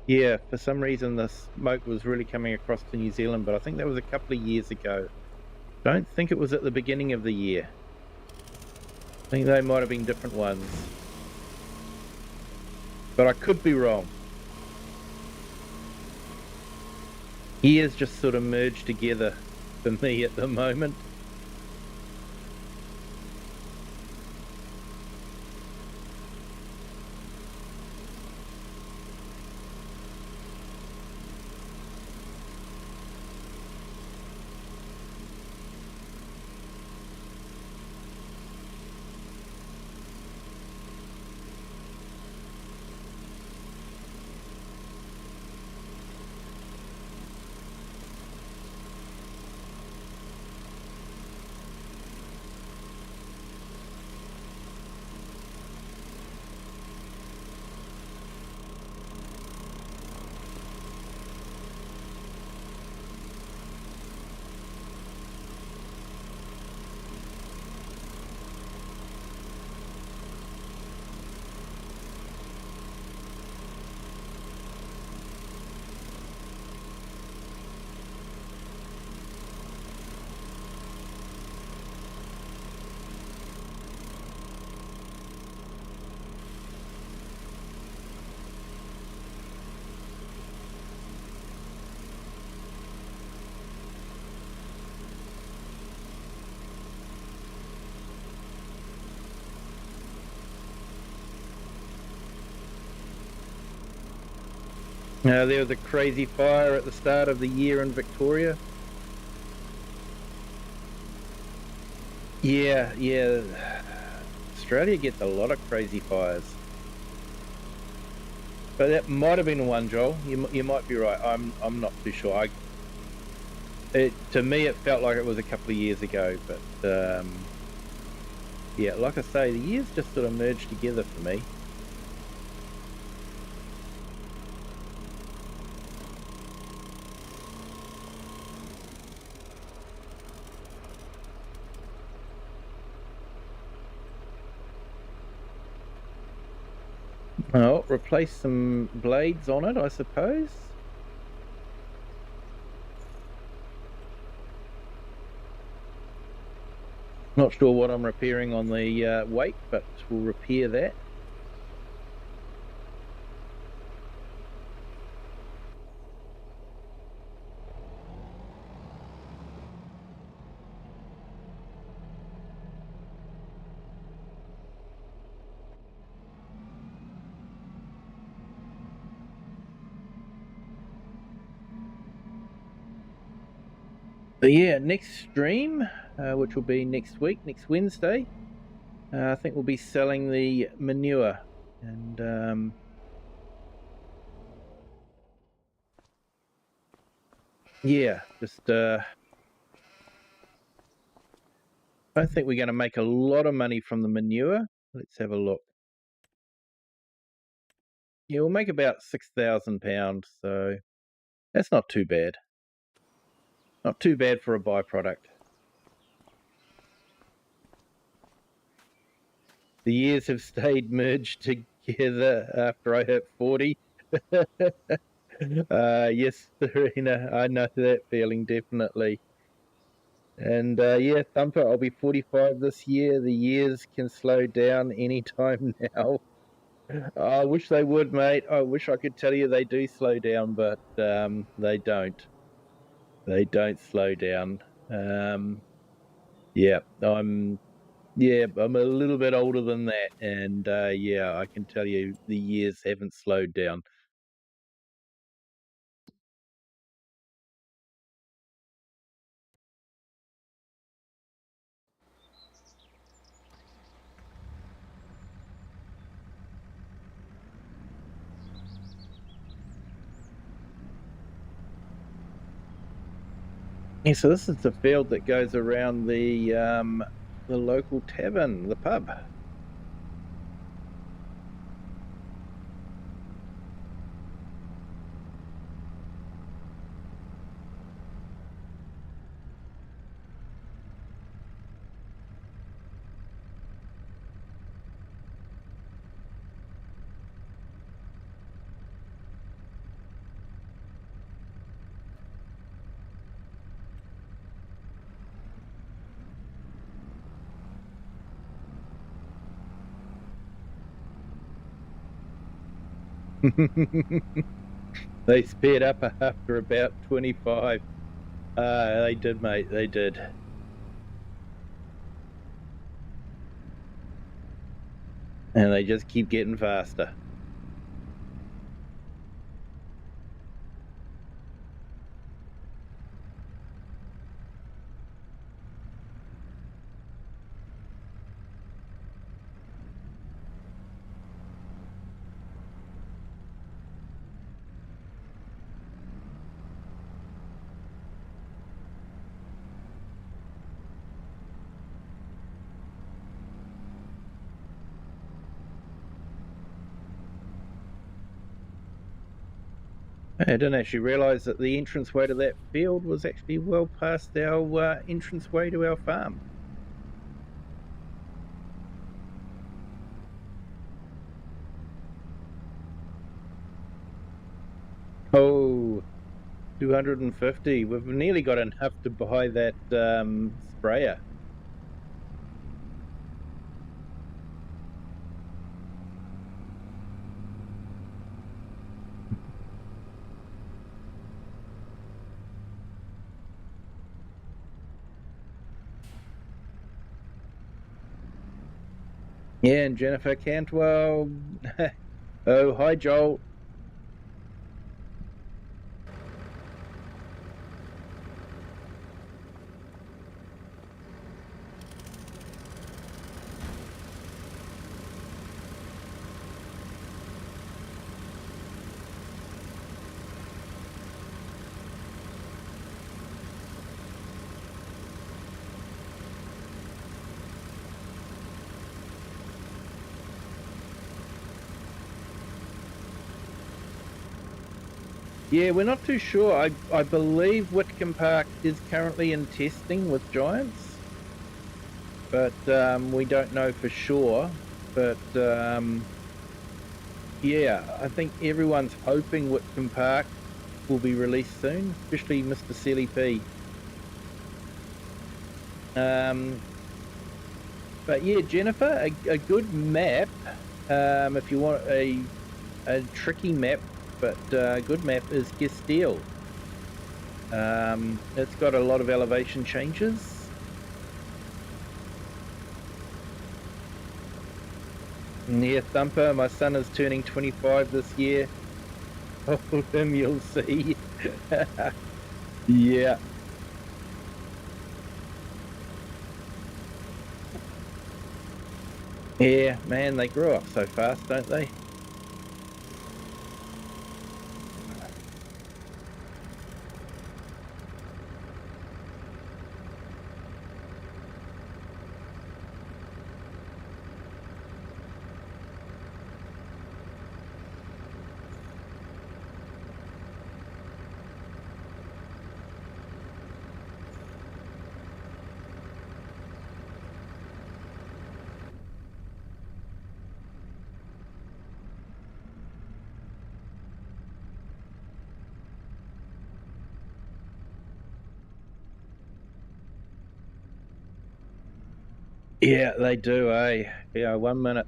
yeah, for some reason the smoke was really coming across to New Zealand, but I think that was a couple of years ago. Don't think it was at the beginning of the year. I think they might have been different ones. But I could be wrong. Years just sort of merged together for me at the moment. There was a crazy fire at the start of the year in Victoria. Yeah. Australia gets a lot of crazy fires. But that might have been one, Joel. You might be right. I'm not too sure. To me, it felt like it was a couple of years ago. But yeah, like I say, the years just sort of merged together for me. I'll replace some blades on it, I suppose. Not sure what I'm repairing on the wake, but we'll repair that. But yeah, next stream, which will be next week, next Wednesday, I think we'll be selling the manure. And yeah, just I don't think we're going to make a lot of money from the manure. Let's have a look. Yeah, we'll make about £6,000, so that's not too bad. Not too bad for a byproduct. The years have stayed merged together after I hit 40. Yes, Serena, I know that feeling definitely. And yeah, Thumper, I'll be 45 this year. The years can slow down anytime now. I wish they would, mate. I wish I could tell you they do slow down, but they don't. They don't slow down. Yeah, I'm a little bit older than that, and yeah, I can tell you the years haven't slowed down. Yeah, so this is the field that goes around the local tavern, the pub. They sped up after about 25. They did, mate. They did. And they just keep getting faster. I didn't actually realize that the entranceway to that field was actually well past our entranceway to our farm. Oh, 250. We've nearly got enough to buy that sprayer. Yeah, and Jennifer Cantwell. Oh, hi, Joel. Yeah, we're not too sure. I believe Whitcombe Park is currently in testing with Giants, but we don't know for sure. But yeah, I think everyone's hoping Whitcombe Park will be released soon, especially Mr. CLP. But yeah, Jennifer, a good map. If you want a tricky map, but a good map is Castile. It's got a lot of elevation changes. Yeah, Thumper, my son is turning 25 this year. Told him you'll see. Yeah. Yeah, man, they grow up so fast, don't they? Yeah, they do, eh? Yeah, 1 minute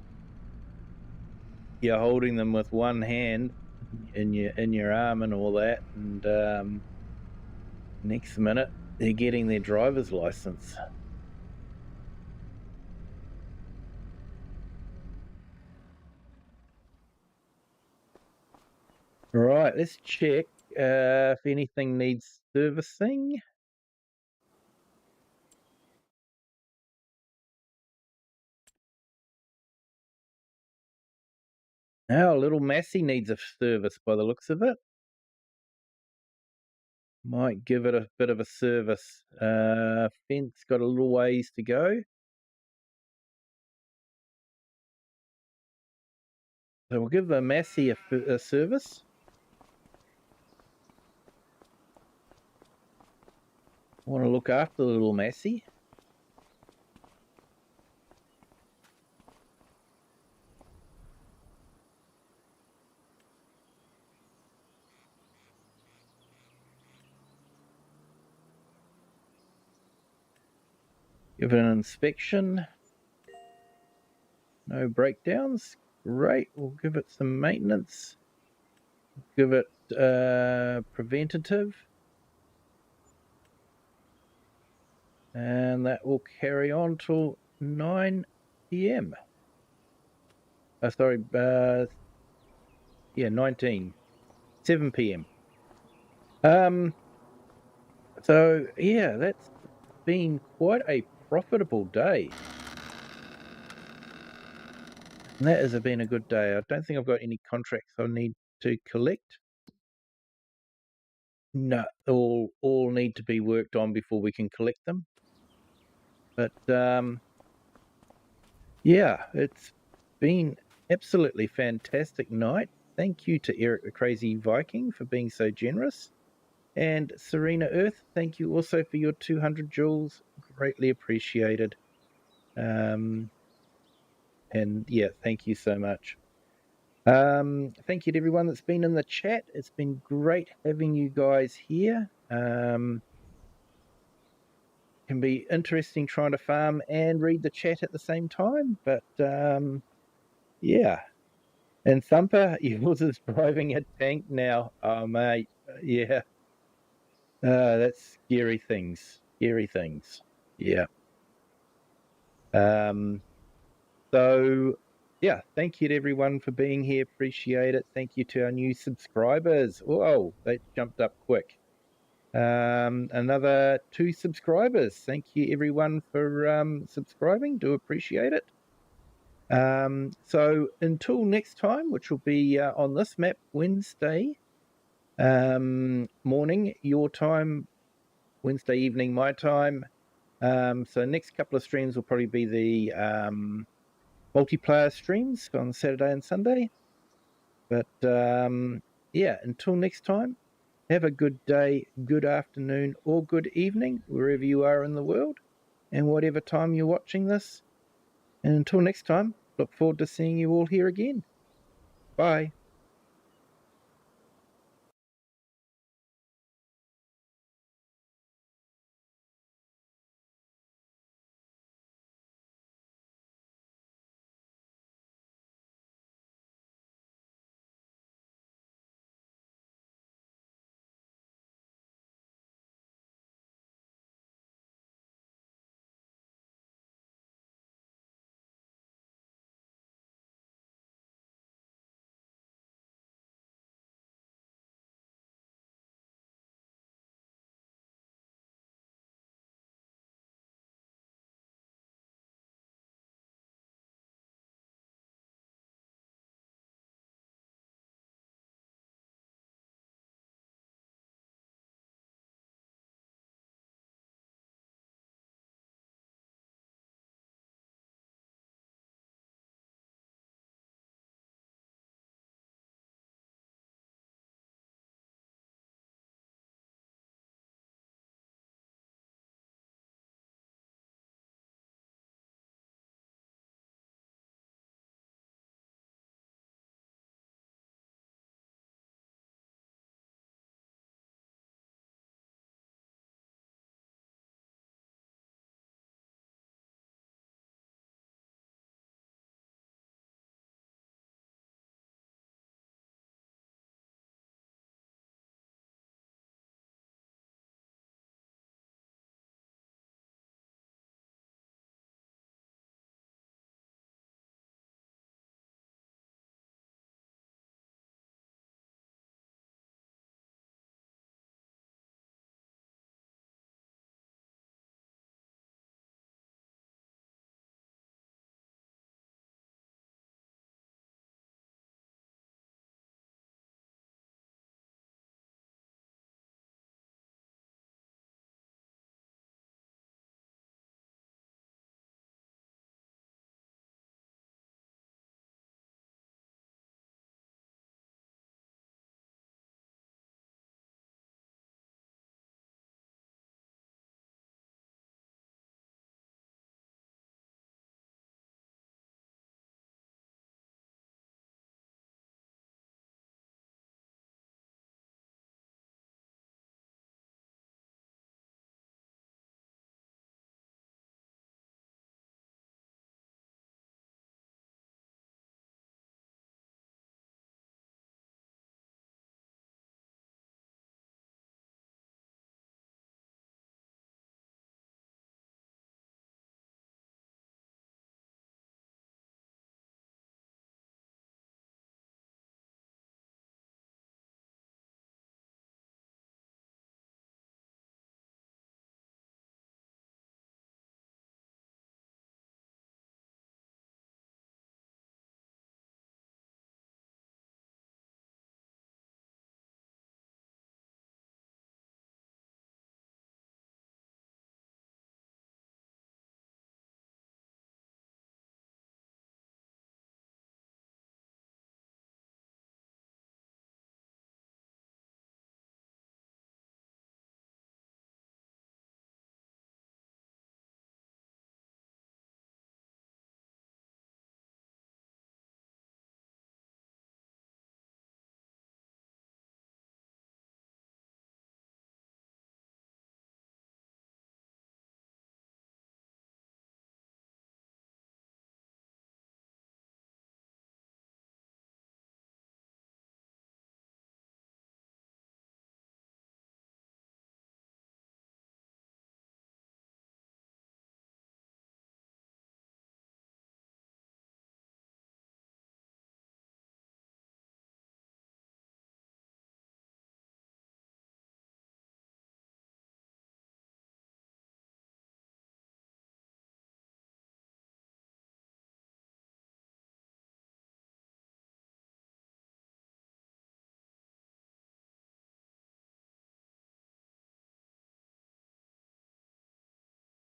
you're holding them with one hand in your arm and all that, and next minute they're getting their driver's license. Right, let's check if anything needs servicing. Oh, little Massey needs a service by the looks of it. Might give it a bit of a service. Fence got a little ways to go. So we'll give the Massey a service. Want to look after the little Massey. Give it an inspection. No breakdowns. Great. We'll give it some maintenance. Give it preventative. And that will carry on till 9 p.m. Sorry, yeah, 7 p.m. So yeah, that's been quite a profitable day. And that has been a good day. I don't think I've got any contracts I need to collect. No, all need to be worked on before we can collect them. But yeah, it's been absolutely fantastic night. Thank you to Eric the Crazy Viking for being so generous. And Serena Earth, thank you also for your 200 joules. Greatly appreciated. And yeah, thank you so much. Thank you to everyone that's been in the chat. It's been great having you guys here. Can be interesting trying to farm and read the chat at the same time, but yeah. And Thumper, yours is driving a tank now. Oh, mate, yeah. That's scary things. Scary things. Yeah. So yeah, thank you to everyone for being here. Appreciate it. Thank you to our new subscribers. Whoa, that jumped up quick. Another 2 subscribers. Thank you everyone for subscribing. Do appreciate it. So until next time, which will be on this map Wednesday morning, your time, Wednesday evening, my time. So next couple of streams will probably be the multiplayer streams on Saturday and Sunday. But yeah, until next time, Have a good day, good afternoon, or good evening, wherever you are in the world, and whatever time you're watching this. And until next time, look forward to seeing you all here again. Bye.